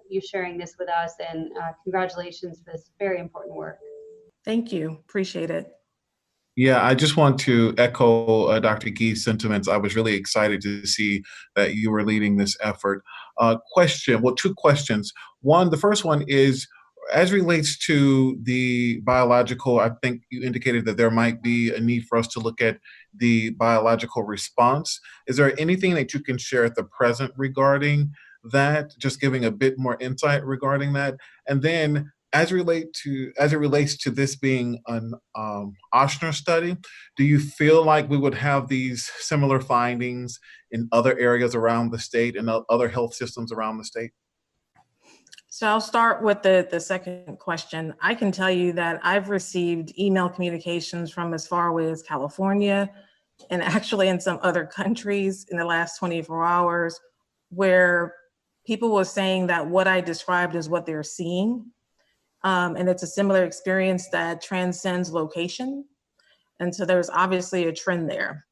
you sharing this with us. And congratulations for this very important work. Thank you. Appreciate it. Yeah, I just want to echo Dr. Gee's sentiments. I was really excited to see that you were leading this effort. Two questions. One, the first one is, as relates to the biological, I think you indicated that there might be a need for us to look at the biological response. Is there anything that you can share at the present regarding that, just giving a bit more insight regarding that? And then as it relates to this being an Ochsner study, do you feel like we would have these similar findings in other areas around the state and other health systems around the state? So I'll start with the second question. I can tell you that I've received email communications from as far away as California, and actually in some other countries in the last 24 hours, where people were saying that what I described is what they're seeing. And it's a similar experience that transcends location. And so there's obviously a trend there.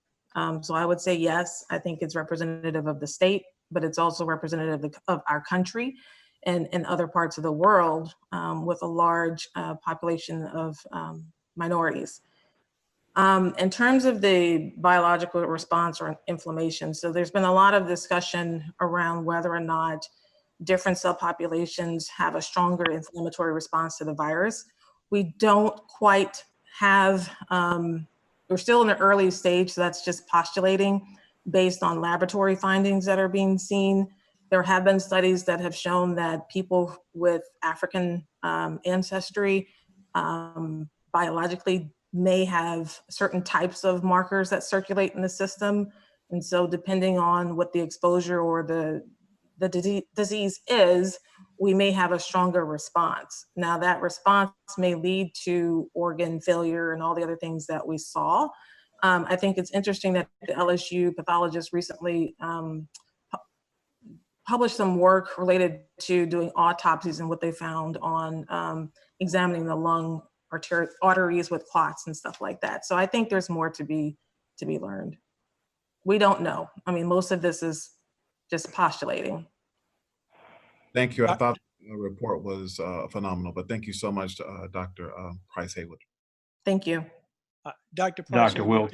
So I would say, yes, I think it's representative of the state, but it's also representative of our country and other parts of the world with a large population of minorities. In terms of the biological response or inflammation, so there's been a lot of discussion around whether or not different subpopulations have a stronger inflammatory response to the virus. We don't quite have, we're still in the early stage, so that's just postulating based on laboratory findings that are being seen. There have been studies that have shown that people with African ancestry biologically may have certain types of markers that circulate in the system. And so depending on what the exposure or the disease is, we may have a stronger response. Now that response may lead to organ failure and all the other things that we saw. I think it's interesting that the LSU pathologist recently published some work related to doing autopsies and what they found on examining the lung arteries with clots and stuff like that. So I think there's more to be learned. We don't know. I mean, most of this is just postulating. Thank you. I thought the report was phenomenal, but thank you so much, Dr. Price Haywood. Thank you. Dr. Price, Dr. Will.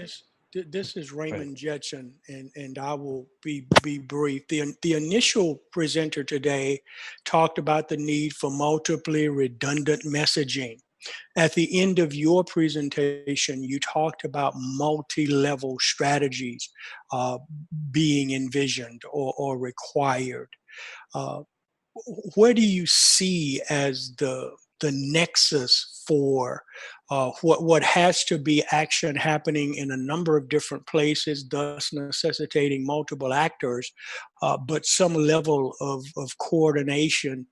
This is Raymond Jetson, and I will be brief. The initial presenter today talked about the need for multiply redundant messaging. At the end of your presentation, you talked about multi-level strategies being envisioned or required. Where do you see as the the nexus for what has to be action happening in a number of different places, thus necessitating multiple actors, but some level of coordination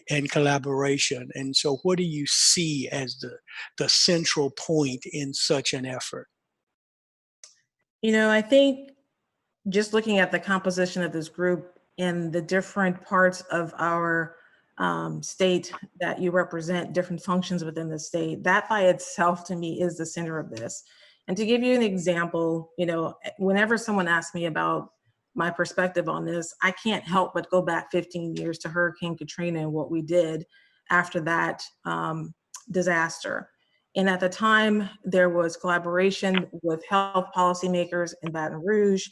and collaboration. And so what do you see as the central point in such an effort? I think just looking at the composition of this group and the different parts of our state that you represent, different functions within the state, that by itself to me is the center of this. And to give you an example, whenever someone asks me about my perspective on this, I can't help but go back 15 years to Hurricane Katrina and what we did after that disaster. And at the time, there was collaboration with health policymakers in Baton Rouge,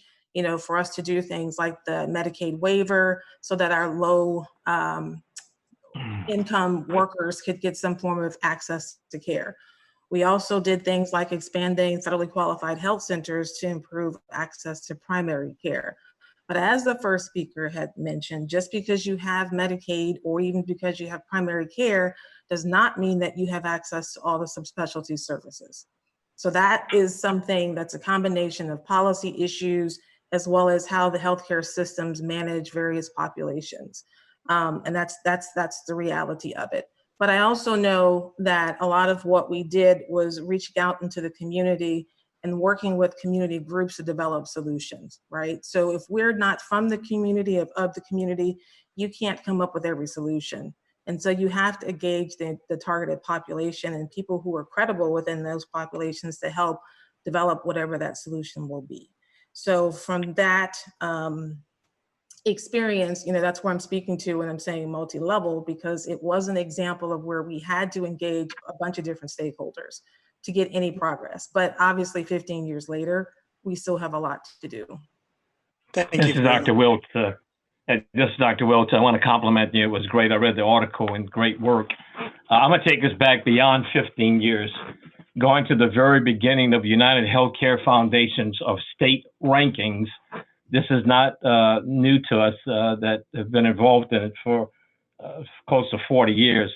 for us to do things like the Medicaid waiver so that our low income workers could get some form of access to care. We also did things like expanding federally qualified health centers to improve access to primary care. But as the first speaker had mentioned, just because you have Medicaid or even because you have primary care does not mean that you have access to all the subspecialty services. So that is something that's a combination of policy issues as well as how the healthcare systems manage various populations. And that's the reality of it. But I also know that a lot of what we did was reaching out into the community and working with community groups to develop solutions, right? So if we're not from the community of the community, you can't come up with every solution. And so you have to engage the targeted population and people who are credible within those populations to help develop whatever that solution will be. So from that experience, that's where I'm speaking to when I'm saying multi-level, because it was an example of where we had to engage a bunch of different stakeholders to get any progress. But obviously 15 years later, we still have a lot to do. Thank you. This is Dr. Wilt. This is Dr. Wilt. I want to compliment you. It was great. I read the article and great work. I'm going to take us back beyond 15 years, going to the very beginning of United Healthcare Foundations of state rankings. This is not new to us that have been involved in it for close to 40 years.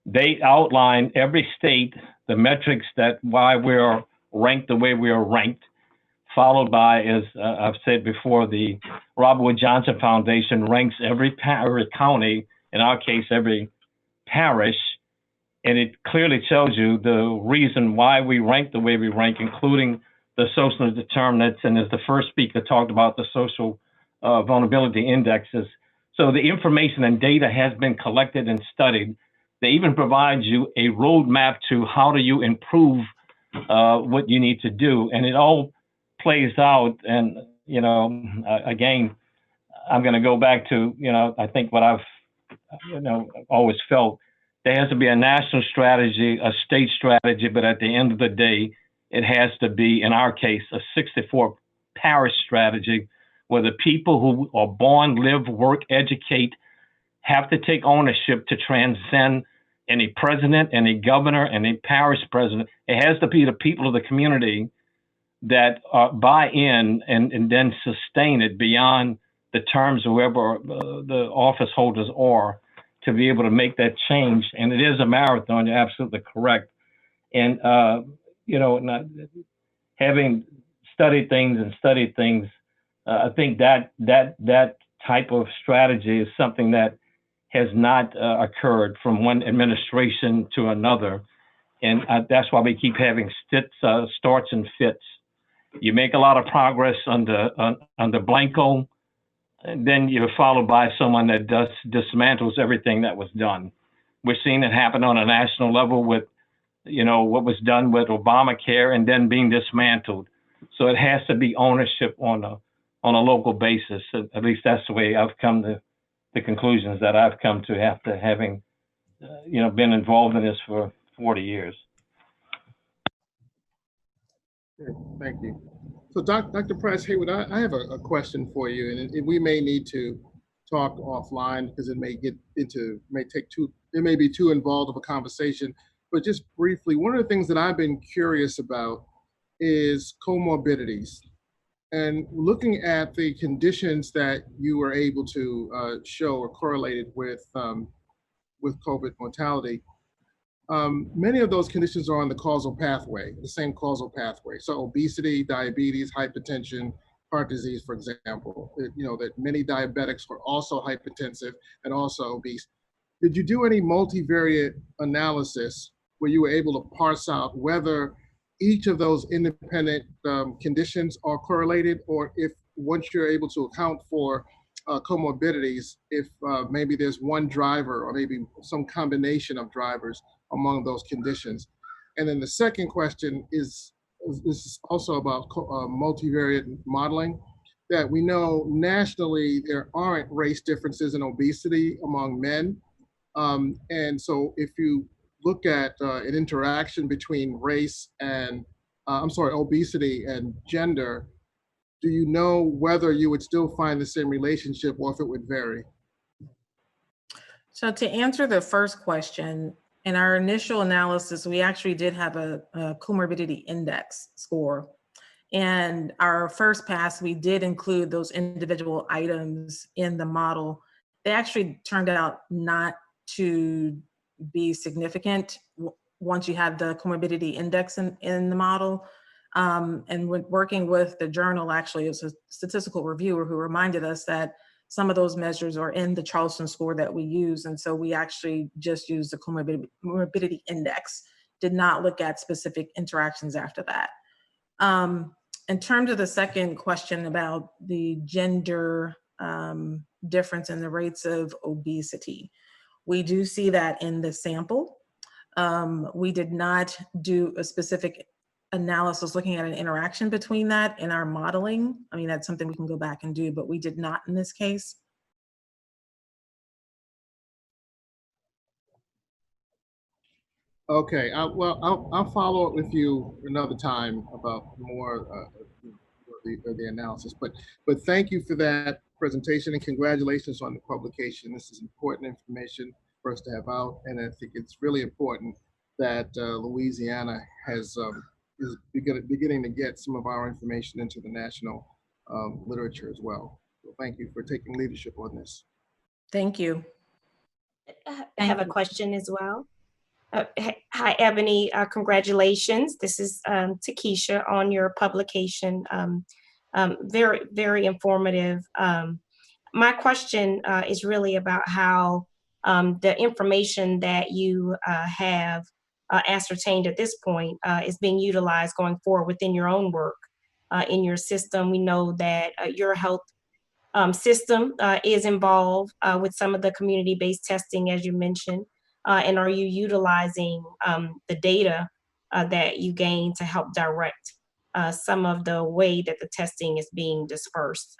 They outline every state, the metrics that why we're ranked the way we are ranked, followed by, as I've said before, the Robert Wood Johnson Foundation ranks every county, in our case, every parish, and it clearly tells you the reason why we rank the way we rank, including the social determinants, and as the first speaker talked about, the social vulnerability indexes. So the information and data has been collected and studied. They even provide you a roadmap to how do you improve what you need to do. And it all plays out. And, again, I'm going to go back to, I think what I've, always felt. There has to be a national strategy, a state strategy, but at the end of the day, it has to be, in our case, a 64 parish strategy where the people who are born, live, work, educate, have to take ownership to transcend any president, any governor, any parish president. It has to be the people of the community that buy in and then sustain it beyond the terms of whoever the office holders are to be able to make that change. And it is a marathon, you're absolutely correct. And, having studied things, I think that type of strategy is something that has not occurred from one administration to another. And that's why we keep having starts and fits. You make a lot of progress under Blanco, and then you're followed by someone that dismantles everything that was done. We're seeing it happen on a national level with, what was done with Obamacare and then being dismantled. So it has to be ownership on a local basis. At least that's the way I've come to the conclusions that I've come to after having, been involved in this for 40 years. Thank you. So Dr. Price Haywood, I have a question for you, and we may need to talk offline because it may be too involved of a conversation. But just briefly, one of the things that I've been curious about is comorbidities. And looking at the conditions that you were able to show or correlated with with COVID mortality, many of those conditions are on the causal pathway, the same causal pathway. So obesity, diabetes, hypertension, heart disease, for example, that many diabetics are also hypertensive and also obese. Did you do any multivariate analysis where you were able to parse out whether each of those independent conditions are correlated, or if once you're able to account for comorbidities, if maybe there's one driver or maybe some combination of drivers among those conditions? And then the second question is also about multivariate modeling, that we know nationally there aren't race differences in obesity among men. And so if you look at an interaction between race and, obesity and gender, do you know whether you would still find the same relationship or if it would vary? So to answer the first question, in our initial analysis, we actually did have a comorbidity index score. And our first pass, we did include those individual items in the model. They actually turned out not to be significant once you have the comorbidity index in the model. And when working with the journal, actually, it was a statistical reviewer who reminded us that some of those measures are in the Charleston score that we use. And so we actually just used the comorbidity index, did not look at specific interactions after that. In terms of the second question about the gender difference in the rates of obesity, we do see that in the sample. We did not do a specific analysis looking at an interaction between that in our modeling. I mean, that's something we can go back and do, but we did not in this case. Okay, I'll follow up with you another time about more the analysis. But thank you for that presentation and congratulations on the publication. This is important information for us to have out, and I think it's really important that Louisiana is beginning to get some of our information into the national literature as well. So thank you for taking leadership on this. Thank you. I have a question as well. Hi, Ebony. Congratulations. This is Takesha on your publication. Very, very informative. My question is really about how the information that you have ascertained at this point is being utilized going forward within your own work in your system. We know that your health system is involved with some of the community-based testing, as you mentioned. And are you utilizing the data that you gain to help direct some of the way that the testing is being dispersed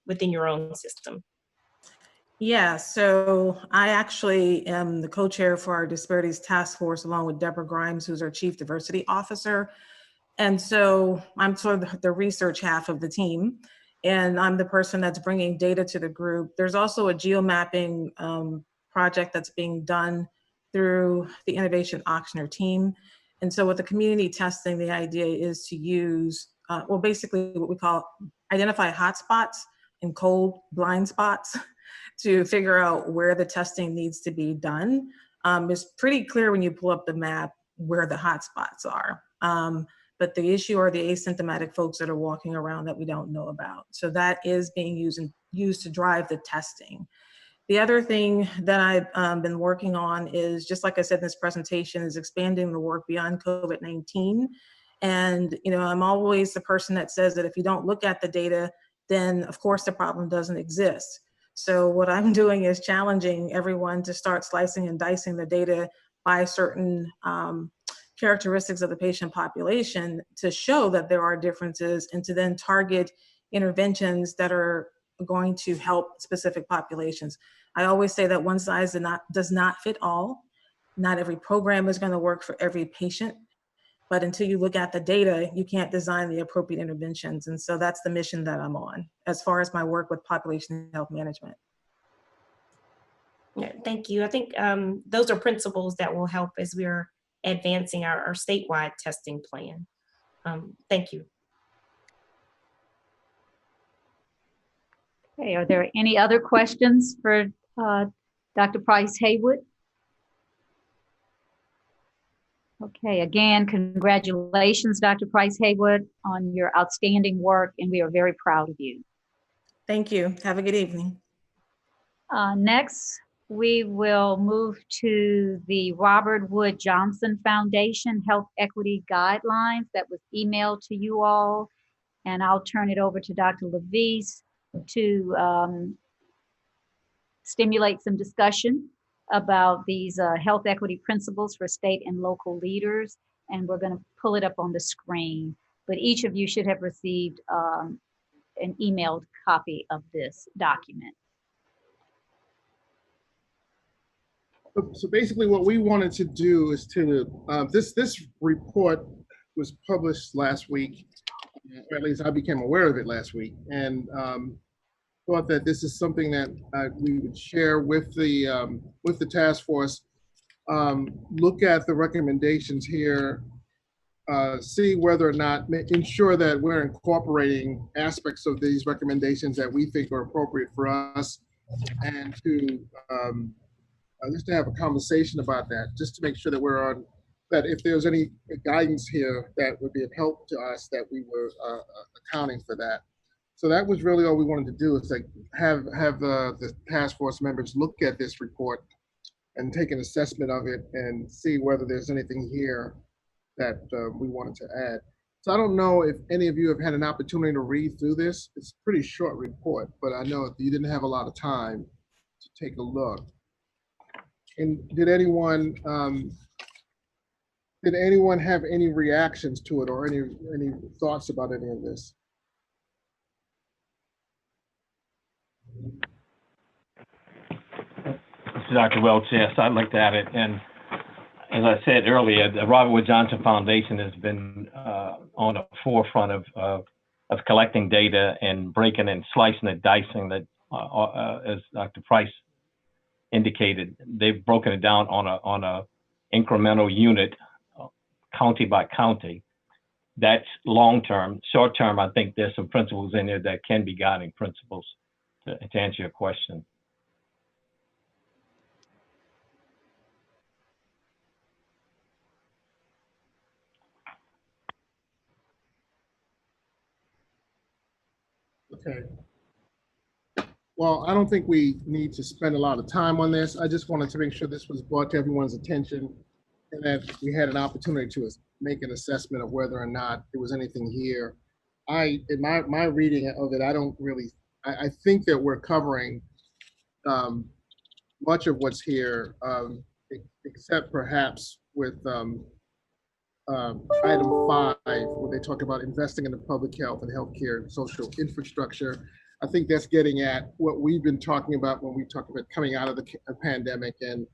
within your own system? Yeah, so I actually am the co-chair for our Disparities Task Force, along with Deborah Grimes, who's our Chief Diversity Officer. And so I'm sort of the research half of the team, and I'm the person that's bringing data to the group. There's also a geomapping project that's being done through the Innovation Auctioneer team. And so with the community testing, the idea is to use, basically what we call identify hotspots and cold blind spots to figure out where the testing needs to be done. It's pretty clear when you pull up the map where the hotspots are. But the issue are the asymptomatic folks that are walking around that we don't know about. So that is being used to drive the testing. The other thing that I've been working on is, just like I said in this presentation, is expanding the work beyond COVID-19. And I'm always the person that says that if you don't look at the data, then of course the problem doesn't exist. So what I'm doing is challenging everyone to start slicing and dicing the data by certain characteristics of the patient population to show that there are differences, and to then target interventions that are going to help specific populations. I always say that one size does not fit all. Not every program is going to work for every patient, but until you look at the data, you can't design the appropriate interventions. And so that's the mission that I'm on as far as my work with population health management. Yeah, thank you. I think those are principles that will help as we're advancing our statewide testing plan. Thank you. Okay, are there any other questions for Dr. Price Haywood? Okay, again, congratulations, Dr. Price Haywood, on your outstanding work, and we are very proud of you. Thank you. Have a good evening. Next, we will move to the Robert Wood Johnson Foundation Health Equity Guidelines that was emailed to you all. And I'll turn it over to Dr. Levice to stimulate some discussion about these health equity principles for state and local leaders. And we're going to pull it up on the screen. But each of you should have received an emailed copy of this document. So basically what we wanted to do is to, this report was published last week, or at least I became aware of it last week, and thought that this is something that we would share with the task force, look at the recommendations here, see whether or not, ensure that we're incorporating aspects of these recommendations that we think are appropriate for us, and to just to have a conversation about that, just to make sure that we're on, that if there's any guidance here that would be of help to us, that we were accounting for that. So that was really all we wanted to do, is like have the task force members look at this report and take an assessment of it and see whether there's anything here that we wanted to add. So I don't know if any of you have had an opportunity to read through this. It's a pretty short report, but I know you didn't have a lot of time to take a look. And did anyone have any reactions to it, or any thoughts about any of this? This is Dr. Welch. Yes, I looked at it, and as I said earlier, the Robert Wood Johnson Foundation has been on the forefront of collecting data and breaking and slicing and dicing that, as Dr. Price indicated, they've broken it down on a incremental unit, county by county. That's long term. Short term, I think there's some principles in there that can be guiding principles to answer your question. Okay. Well, I don't think we need to spend a lot of time on this. I just wanted to make sure this was brought to everyone's attention, and that we had an opportunity to make an assessment of whether or not there was anything here. In my reading of it, I don't really, I think that we're covering much of what's here, except perhaps with item 5, where they talk about investing in the public health and healthcare and social infrastructure. I think that's getting at what we've been talking about when we talk about coming out of the pandemic, and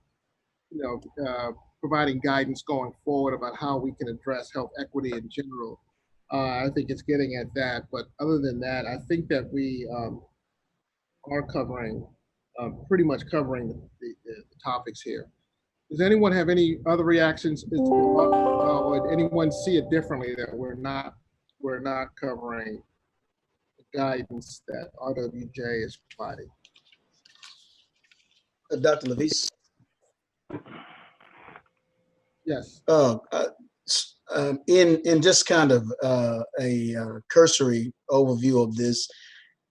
providing guidance going forward about how we can address health equity in general. I think it's getting at that. But other than that, I think that we are covering, pretty much covering the topics here. Does anyone have any other reactions, or anyone see it differently, that we're not covering the guidance that RWJ is providing? Dr. Levice? Yes. In just kind of a cursory overview of this,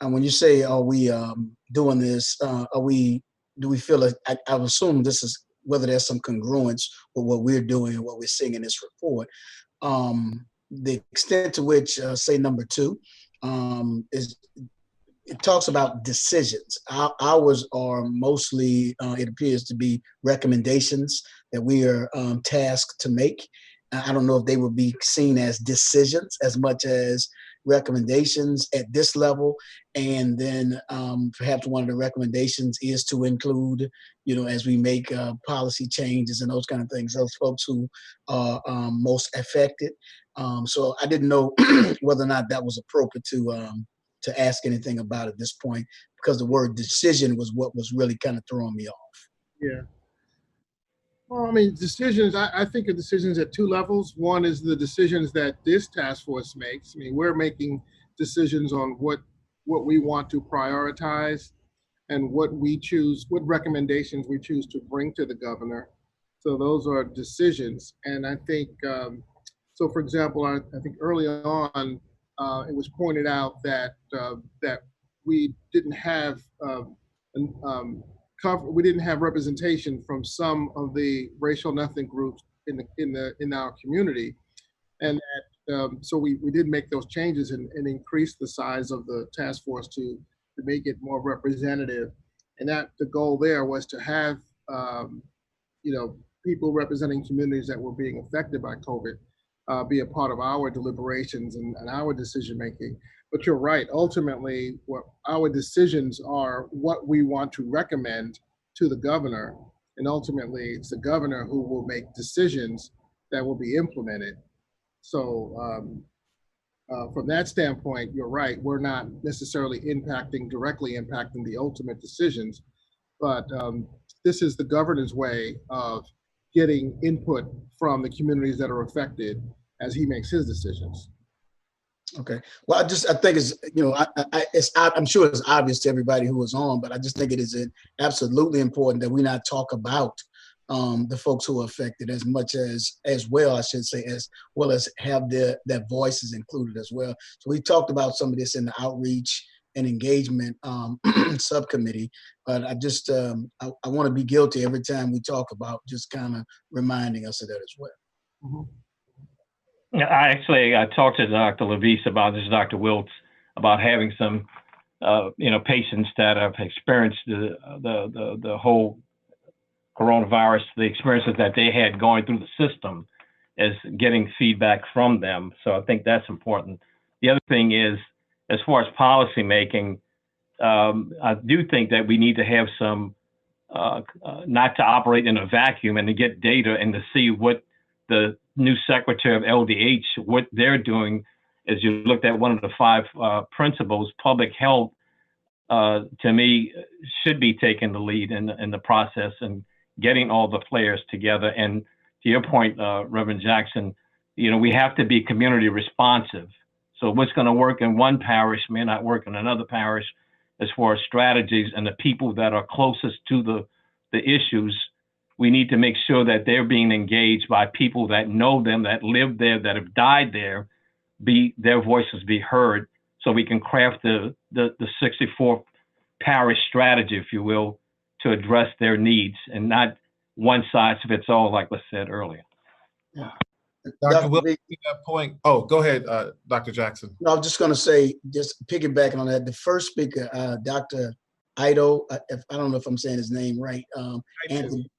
and when you say, are we doing this, do we feel like, I would assume this is whether there's some congruence with what we're doing and what we're seeing in this report. The extent to which, say number 2, is, it talks about decisions. Ours are mostly, it appears to be recommendations that we are tasked to make. I don't know if they would be seen as decisions as much as recommendations at this level. And then perhaps one of the recommendations is to include, as we make policy changes and those kind of things, those folks who are most affected. So I didn't know whether or not that was appropriate to ask anything about at this point, because the word decision was what was really kind of throwing me off. Yeah. Well, I mean, decisions, I think of decisions at 2 levels. One is the decisions that this task force makes. I mean, we're making decisions on what we want to prioritize and what we choose, what recommendations we choose to bring to the governor. So those are decisions. And I think, so for example, I think early on, it was pointed out that that we didn't have we didn't have representation from some of the racial and ethnic groups in our community, and that, so we did make those changes and increase the size of the task force to make it more representative, and that the goal there was to have you know, people representing communities that were being affected by COVID be a part of our deliberations and our decision making. But you're right, ultimately, what our decisions are what we want to recommend to the governor. And ultimately, it's the governor who will make decisions that will be implemented. So from that standpoint, you're right, we're not necessarily directly impacting the ultimate decisions, but this is the governor's way of getting input from the communities that are affected as he makes his decisions. Okay. Well, I think it's, you know, I'm sure it's obvious to everybody who was on, but I just think it is absolutely important that we not talk about the folks who are affected as much as well, I should say, as well as have their voices included as well. So we talked about some of this in the outreach and engagement subcommittee, but I just, I want to be guilty every time we talk about just kind of reminding us of that as well. Mm-hmm. I talked to Dr. Levis about this, Dr. Wiltz, about having some, patients that have experienced the whole coronavirus, the experiences that they had going through the system, as getting feedback from them. So I think that's important. The other thing is, as far as policy making, I do think that we need to have some, not to operate in a vacuum and to get data and to see what the new secretary of LDH, what they're doing. As you looked at one of the 5 principles, public health, to me, should be taking the lead in the process and getting all the players together. And to your point, Reverend Jackson, we have to be community responsive. So what's going to work in one parish may not work in another parish as far as strategies, and the people that are closest to the issues, we need to make sure that they're being engaged by people that know them, that live there, that have died there, their voices be heard, so we can craft the 64 parish strategy, if you will, to address their needs, and not one size fits all, like was said earlier. Yeah. Dr. Will, that point. Oh, go ahead, Dr. Jackson. No, I was just going to say, just piggybacking on that, the first speaker, Dr. Ido, I don't know if I'm saying his name right, Anthony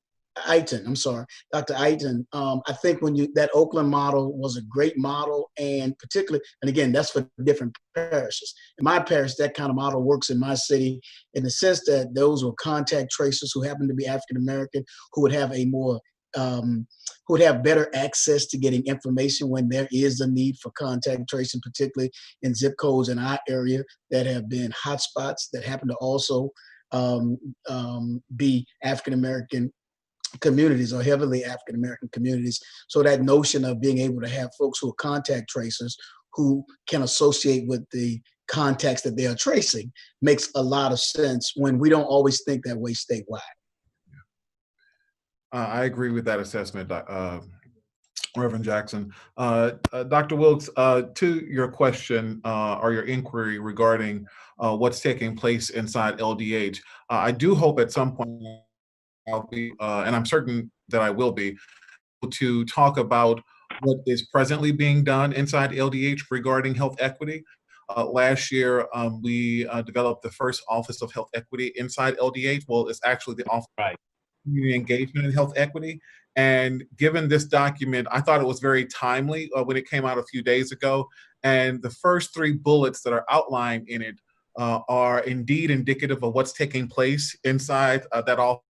Iton, I'm sorry, Dr. Iton. I think that Oakland model was a great model, and particularly, and again, that's for different parishes. In my parish, that kind of model works in my city in the sense that those were contact tracers who happen to be African American, who would have a more who would have better access to getting information when there is a need for contact tracing, particularly in zip codes in our area that have been hotspots that happen to also be African American communities or heavily African American communities. So that notion of being able to have folks who are contact tracers who can associate with the contacts that they are tracing makes a lot of sense when we don't always think that way statewide. I agree with that assessment, Reverend Jackson. Dr. Wilkes, to your question or your inquiry regarding what's taking place inside LDH, I do hope at some point I'll be, and I'm certain that I will be, to talk about what is presently being done inside LDH regarding health equity. Last year, we developed the first Office of Health Equity inside LDH. Well, it's actually the Office of Community Engagement and Health Equity. And given this document, I thought it was very timely when it came out a few days ago. And the first 3 bullets that are outlined in it are indeed indicative of what's taking place inside that office.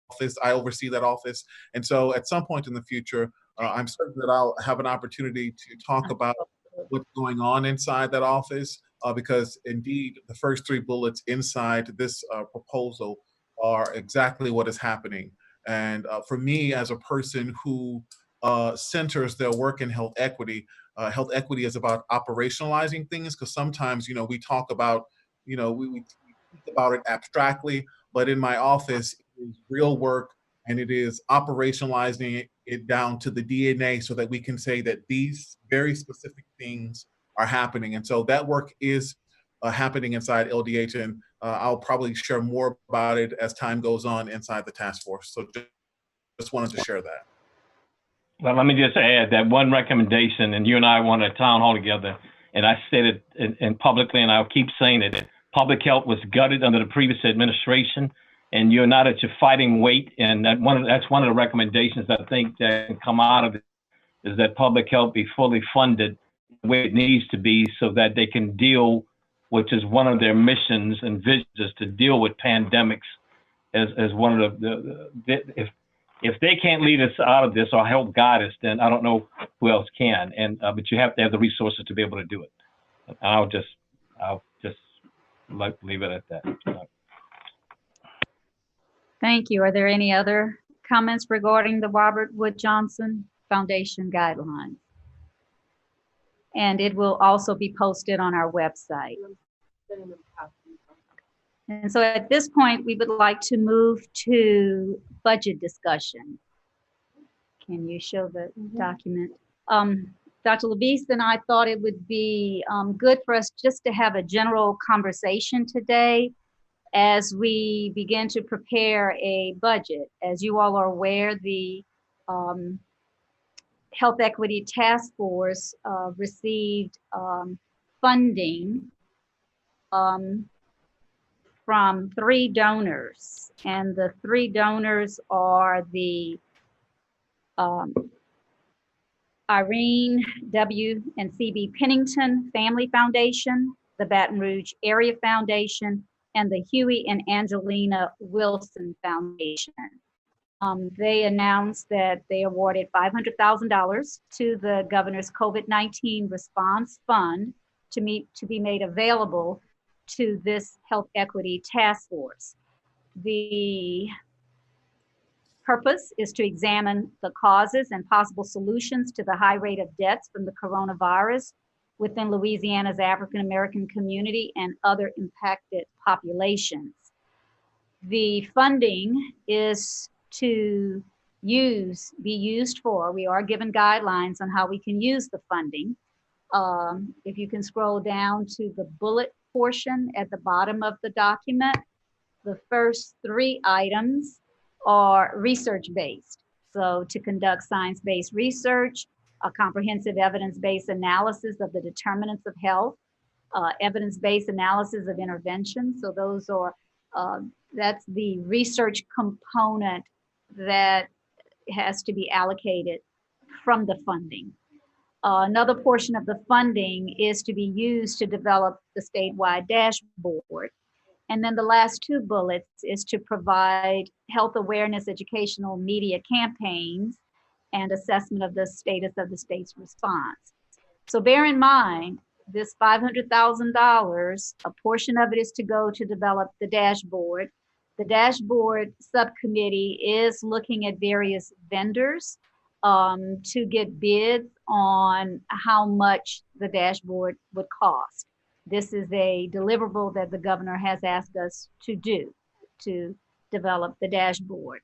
I oversee that office. And so at some point in the future, I'm certain that I'll have an opportunity to talk about what's going on inside that office, because indeed the first 3 bullets inside this proposal are exactly what is happening. And for me, as a person who centers their work in health equity is about operationalizing things, because sometimes, we talk about, we think about it abstractly, but in my office, it is real work, and it is operationalizing it down to the DNA so that we can say that these very specific things are happening. And so that work is happening inside LDH, and I'll probably share more about it as time goes on inside the task force. So just wanted to share that. Well, let me just add that one recommendation, and you and I went to a town hall together, and I said it in publicly, and I'll keep saying it. Public health was gutted under the previous administration, and you're not at your fighting weight. And that's one of the recommendations I think that can come out of it, is that public health be fully funded the way it needs to be, so that they can deal, which is one of their missions and visions, is to deal with pandemics as one of if they can't lead us out of this or help guide us, then I don't know who else can. And but you have to have the resources to be able to do it. I'll just leave it at that. Thank you. Are there any other comments regarding the Robert Wood Johnson Foundation guidelines? And it will also be posted on our website. And so at this point, we would like to move to budget discussion. Can you show the document? Dr. Levice and I thought it would be good for us just to have a general conversation today as we begin to prepare a budget. As you all are aware, the Health Equity Task Force received funding from 3 donors, and the 3 donors are the Irene W. and C.B. Pennington Family Foundation, the Baton Rouge Area Foundation, and the Huey and Angelina Wilson Foundation. They announced that they awarded $500,000 to the governor's COVID-19 response fund to be made available to this Health Equity Task Force. The purpose is to examine the causes and possible solutions to the high rate of deaths from the coronavirus within Louisiana's African American community and other impacted populations. The funding is to be used for, we are given guidelines on how we can use the funding. If you can scroll down to the bullet portion at the bottom of the document, the first 3 items are research-based. So to conduct science-based research, a comprehensive evidence-based analysis of the determinants of health, evidence-based analysis of intervention. So those are, that's the research component that has to be allocated from the funding. Another portion of the funding is to be used to develop the statewide dashboard. And then the last 2 bullets is to provide health awareness, educational media campaigns, and assessment of the status of the state's response. So bear in mind, this $500,000, a portion of it is to go to develop the dashboard. The dashboard subcommittee is looking at various vendors to get bids on how much the dashboard would cost. This is a deliverable that the governor has asked us to do, to develop the dashboard.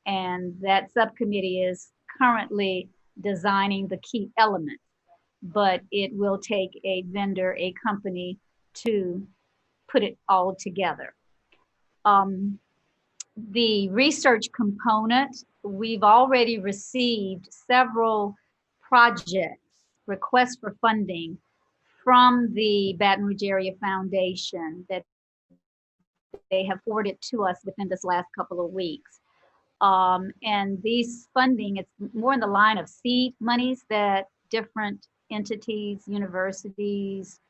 And that subcommittee is currently designing the key elements, but it will take a vendor, a company, to put it all together. The research component, we've already received several requests for funding from the Baton Rouge Area Foundation that they have forwarded to us within this last couple of weeks. And these funding, it's more in the line of seed monies that different entities, universities,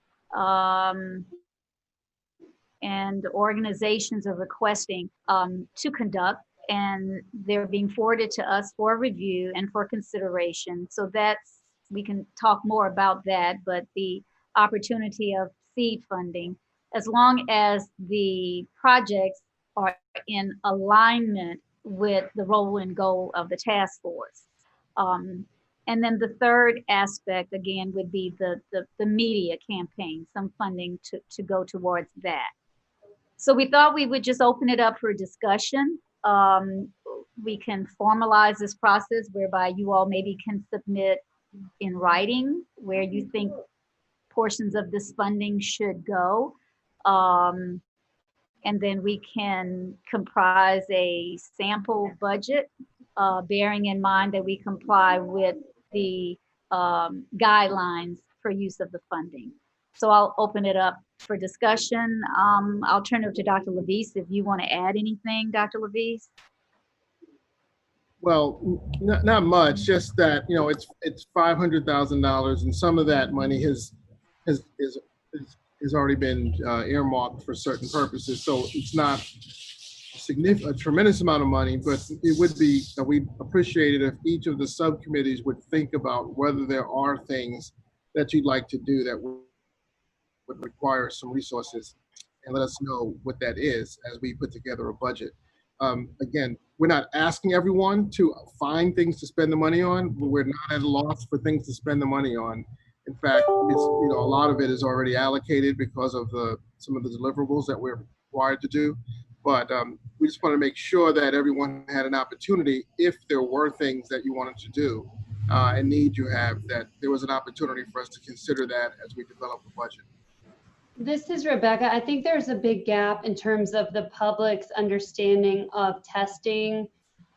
and organizations are requesting to conduct, and they're being forwarded to us for review and for consideration. So that's, we can talk more about that, but the opportunity of seed funding, as long as the projects are in alignment with the role and goal of the task force. And then the third aspect, again, would be the media campaign, some funding to go towards that. So we thought we would just open it up for discussion. we can formalize this process whereby you all maybe can submit in writing where you think portions of this funding should go. And then we can comprise a sample budget, bearing in mind that we comply with the guidelines for use of the funding. So I'll open it up for discussion. I'll turn it over to Dr. Levice if you want to add anything, Dr. Levice. Well, not much. Just that it's $500,000, and some of that money has already been earmarked for certain purposes. So it's not a tremendous amount of money, but it would be we appreciate it if each of the subcommittees would think about whether there are things that you'd like to do that would require some resources, and let us know what that is as we put together a budget. Again, we're not asking everyone to find things to spend the money on, but we're not at a loss for things to spend the money on. In fact, it's, a lot of it is already allocated because of some of the deliverables that we're required to do. But we just want to make sure that everyone had an opportunity, if there were things that you wanted to do and need you have, that there was an opportunity for us to consider that as we develop the budget. This is Rebecca. I think there's a big gap in terms of the public's understanding of testing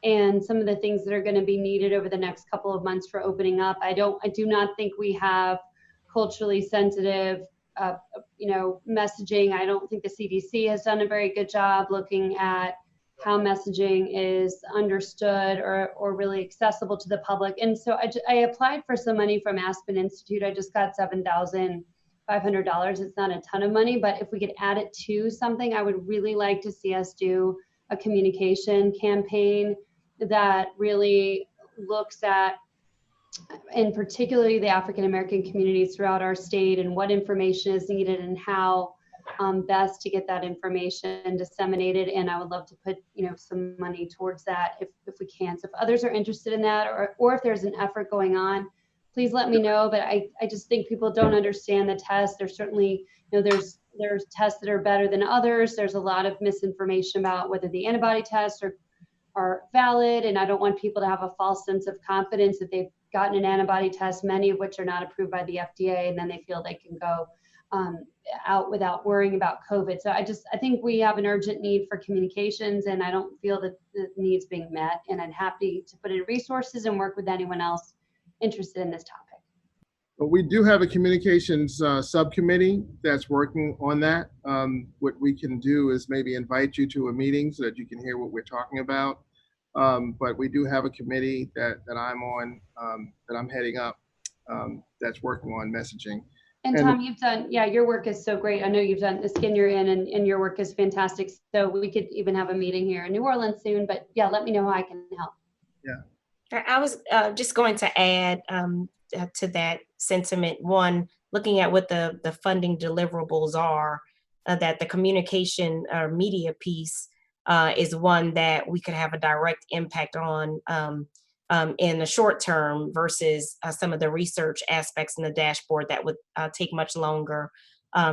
and some of the things that are going to be needed over the next couple of months for opening up. I do not think we have culturally sensitive, messaging. I don't think the CDC has done a very good job looking at how messaging is understood or really accessible to the public. And so I applied for some money from Aspen Institute. I just got $7,500. It's not a ton of money, but if we could add it to something, I would really like to see us do a communication campaign that really looks at, and particularly the African American communities throughout our state, and what information is needed and how best to get that information disseminated. And I would love to put some money towards that if we can. So if others are interested in that, or if there's an effort going on, please let me know. But I just think people don't understand the test. There's certainly, there's tests that are better than others. There's a lot of misinformation about whether the antibody tests are valid. And I don't want people to have a false sense of confidence that they've gotten an antibody test, many of which are not approved by the FDA, and then they feel they can go out without worrying about COVID. So I think we have an urgent need for communications, and I don't feel that the need's being met. And I'm happy to put in resources and work with anyone else interested in this topic. But we do have a communications subcommittee that's working on that. What we can do is maybe invite you to a meeting so that you can hear what we're talking about. But we do have a committee that I'm on, that I'm heading up, that's working on messaging. And Tom, you've done, your work is so great. I know you've done the skin you're in, and your work is fantastic. So we could even have a meeting here in New Orleans soon, but let me know how I can help. Yeah. I was just going to add to that sentiment. One, looking at what the funding deliverables are, that the communication or media piece is one that we could have a direct impact on in the short term versus some of the research aspects in the dashboard that would take much longer.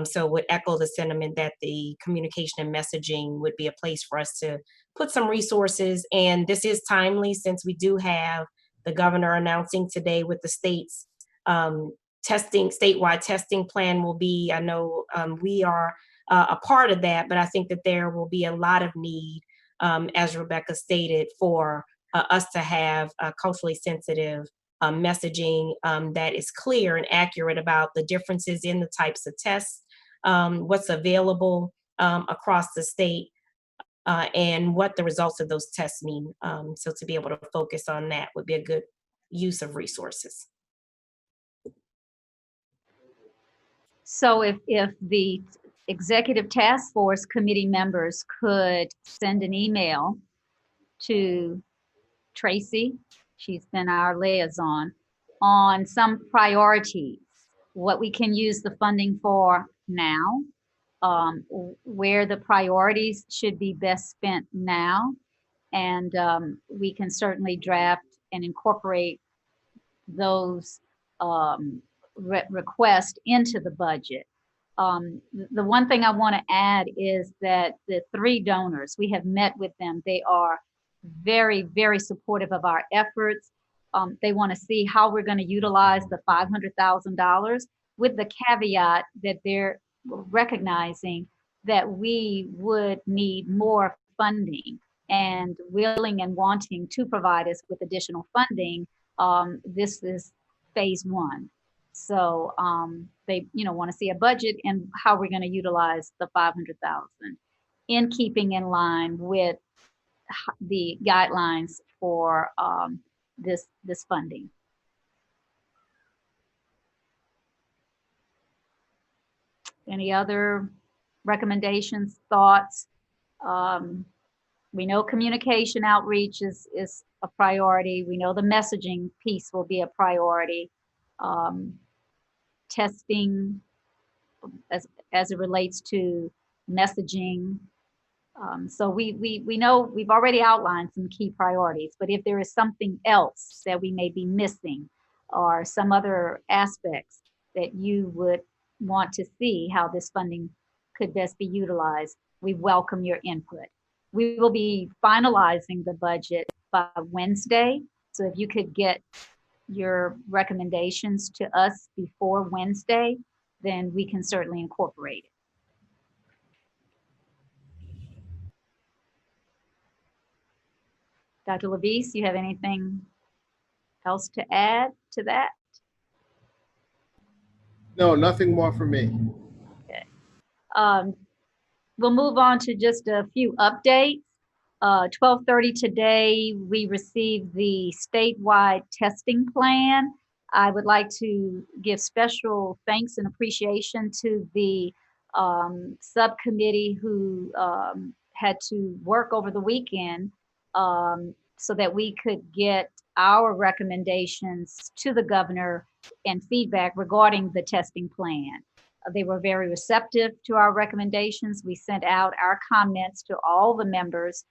So would echo the sentiment that the communication and messaging would be a place for us to put some resources. And this is timely, since we do have the governor announcing today with the states statewide testing plan will be, I know we are a part of that, but I think that there will be a lot of need, as Rebecca stated, for us to have culturally sensitive messaging that is clear and accurate about the differences in the types of tests, what's available across the state, and what the results of those tests mean. So to be able to focus on that would be a good use of resources. So if the Executive Task Force committee members could send an email to Tracy, she's been our liaison, on some priorities, what we can use the funding for now, where the priorities should be best spent now, and we can certainly draft and incorporate those requests into the budget. The one thing I want to add is that the 3 donors, we have met with them. They are very, very supportive of our efforts. They want to see how we're going to utilize the $500,000, with the caveat that they're recognizing that we would need more funding, and willing and wanting to provide us with additional funding. This is phase one. So they, want to see a budget and how we're going to utilize the 500,000, in keeping in line with the guidelines for this funding. Any other recommendations, thoughts? We know communication outreach is a priority. We know the messaging piece will be a priority. Testing as it relates to messaging. So we know we've already outlined some key priorities, but if there is something else that we may be missing, or some other aspects that you would want to see how this funding could best be utilized, we welcome your input. We will be finalizing the budget by Wednesday. So if you could get your recommendations to us before Wednesday, then we can certainly incorporate it. Dr. Levice, you have anything else to add to that? No, nothing more for me. Okay. We'll move on to just a few updates. 12:30 today, we received the statewide testing plan. I would like to give special thanks and appreciation to the subcommittee who had to work over the weekend so that we could get our recommendations to the governor and feedback regarding the testing plan. They were very receptive to our recommendations. We sent out our comments to all the members.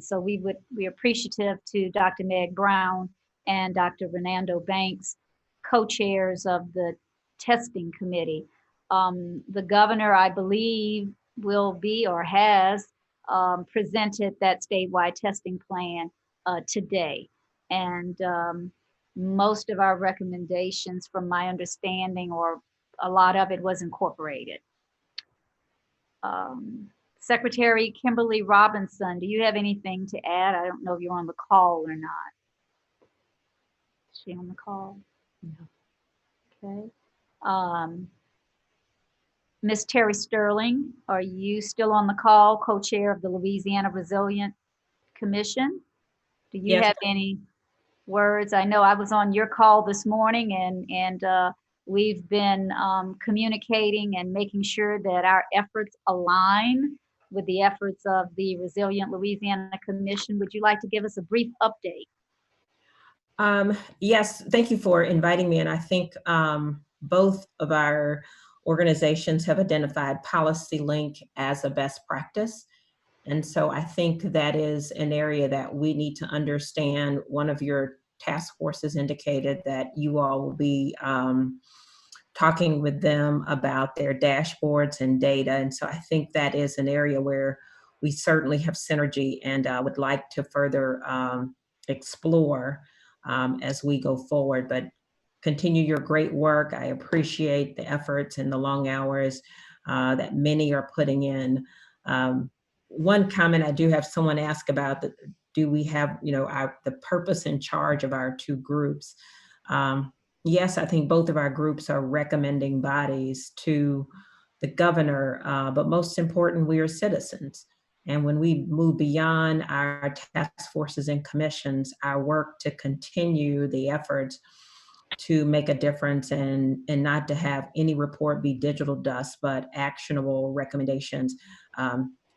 So we're appreciative to Dr. Meg Brown and Dr. Renando Banks, co-chairs of the testing committee. The governor, I believe, will be or has presented that statewide testing plan today. And most of our recommendations, from my understanding, or a lot of it, was incorporated. Secretary Kimberly Robinson, do you have anything to add? I don't know if you're on the call or not. Is she on the call? No. Okay. Ms. Terry Sterling, are you still on the call, co-chair of the Louisiana Resilient Commission? Do you have any words? I know I was on your call this morning, and we've been communicating and making sure that our efforts align with the efforts of the Resilient Louisiana Commission. Would you like to give us a brief update? Yes, thank you for inviting me. And I think both of our organizations have identified Policy Link as a best practice. And so I think that is an area that we need to understand. One of your task forces indicated that you all will be talking with them about their dashboards and data. And so I think that is an area where we certainly have synergy, and would like to further explore as we go forward. But continue your great work. I appreciate the efforts and the long hours that many are putting in. One comment I do have someone ask about, do we have, the purpose and charge of our two groups? Yes, I think both of our groups are recommending bodies to the governor, but most important, we are citizens. And when we move beyond our task forces and commissions, our work to continue the efforts to make a difference, and not to have any report be digital dust, but actionable recommendations.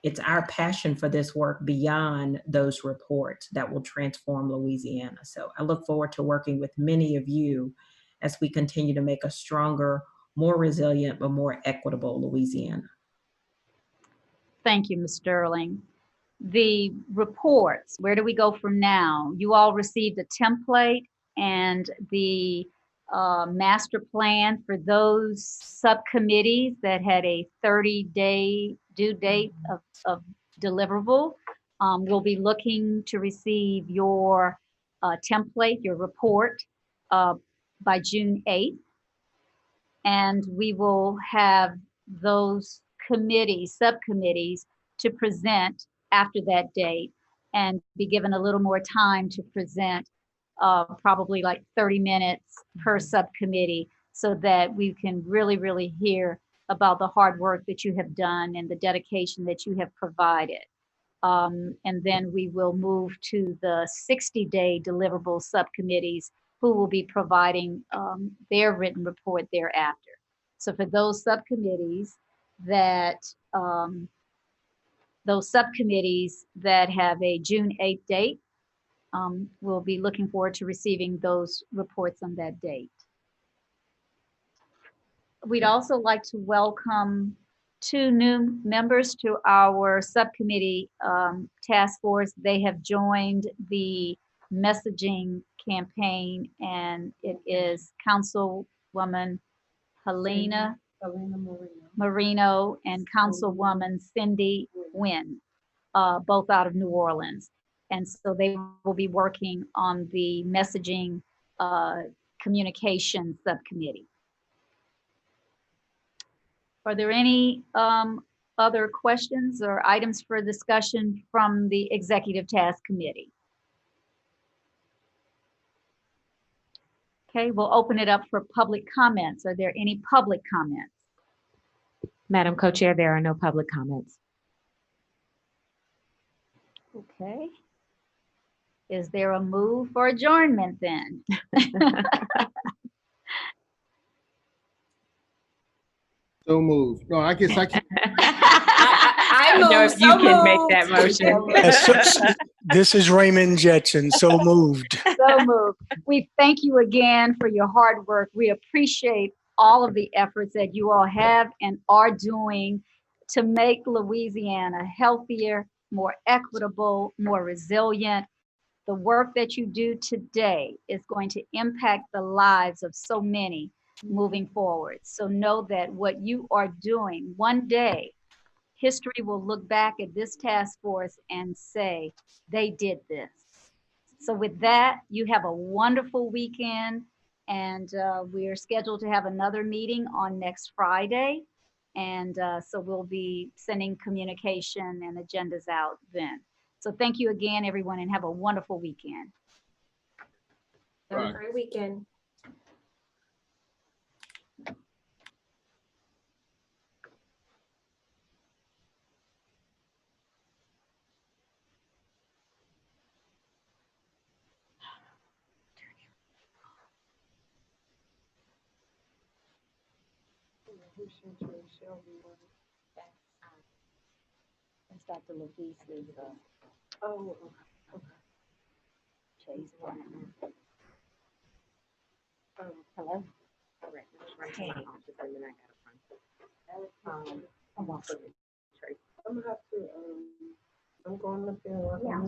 It's our passion for this work beyond those reports that will transform Louisiana. So I look forward to working with many of you as we continue to make a stronger, more resilient, but more equitable Louisiana. Thank you, Ms. Sterling. The reports, where do we go from now? You all received a template and the master plan for those subcommittees that had a 30-day due date of deliverable. We'll be looking to receive your template, your report, by June 8th. And we will have those committees, subcommittees, to present after that date and be given a little more time to present, probably like 30 minutes per subcommittee, so that we can really hear about the hard work that you have done and the dedication that you have provided. And then we will move to the 60-day deliverable subcommittees, who will be providing their written report thereafter. So for those subcommittees that have a June 8th date, we'll be looking forward to receiving those reports on that date. We'd also like to welcome 2 new members to our subcommittee task force. They have joined the messaging campaign, and it is Councilwoman Helena Marino and Councilwoman Cindy Nguyen, both out of New Orleans. And so they will be working on the messaging communication subcommittee. Are there any other questions or items for discussion from the Executive Task Committee? Okay, we'll open it up for public comments. Are there any public comments? Madam Co-Chair, there are no public comments. Okay. Is there a move for adjournment then? So moved. No, I guess I can. I know if you can make that motion. This is Raymond Jetson. So moved. So moved. We thank you again for your hard work. We appreciate all of the efforts that you all have and are doing to make Louisiana healthier, more equitable, more resilient. The work that you do today is going to impact the lives of so many moving forward. So know that what you are doing, one day, history will look back at this task force and say, they did this. So with that, you have a wonderful weekend, and we are scheduled to have another meeting on next Friday. And so we'll be sending communication and agendas out then. So thank you again, everyone, and have a wonderful weekend. Have a great weekend. That's Dr. Levise's Chase partner. Hello. Hey. I'm off of it. I'm gonna have to, I'm going up there. Yeah.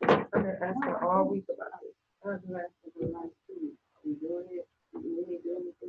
I've been asking all week about it. I've been asking for the last 2 weeks. Are we doing it? Do we need to do anything?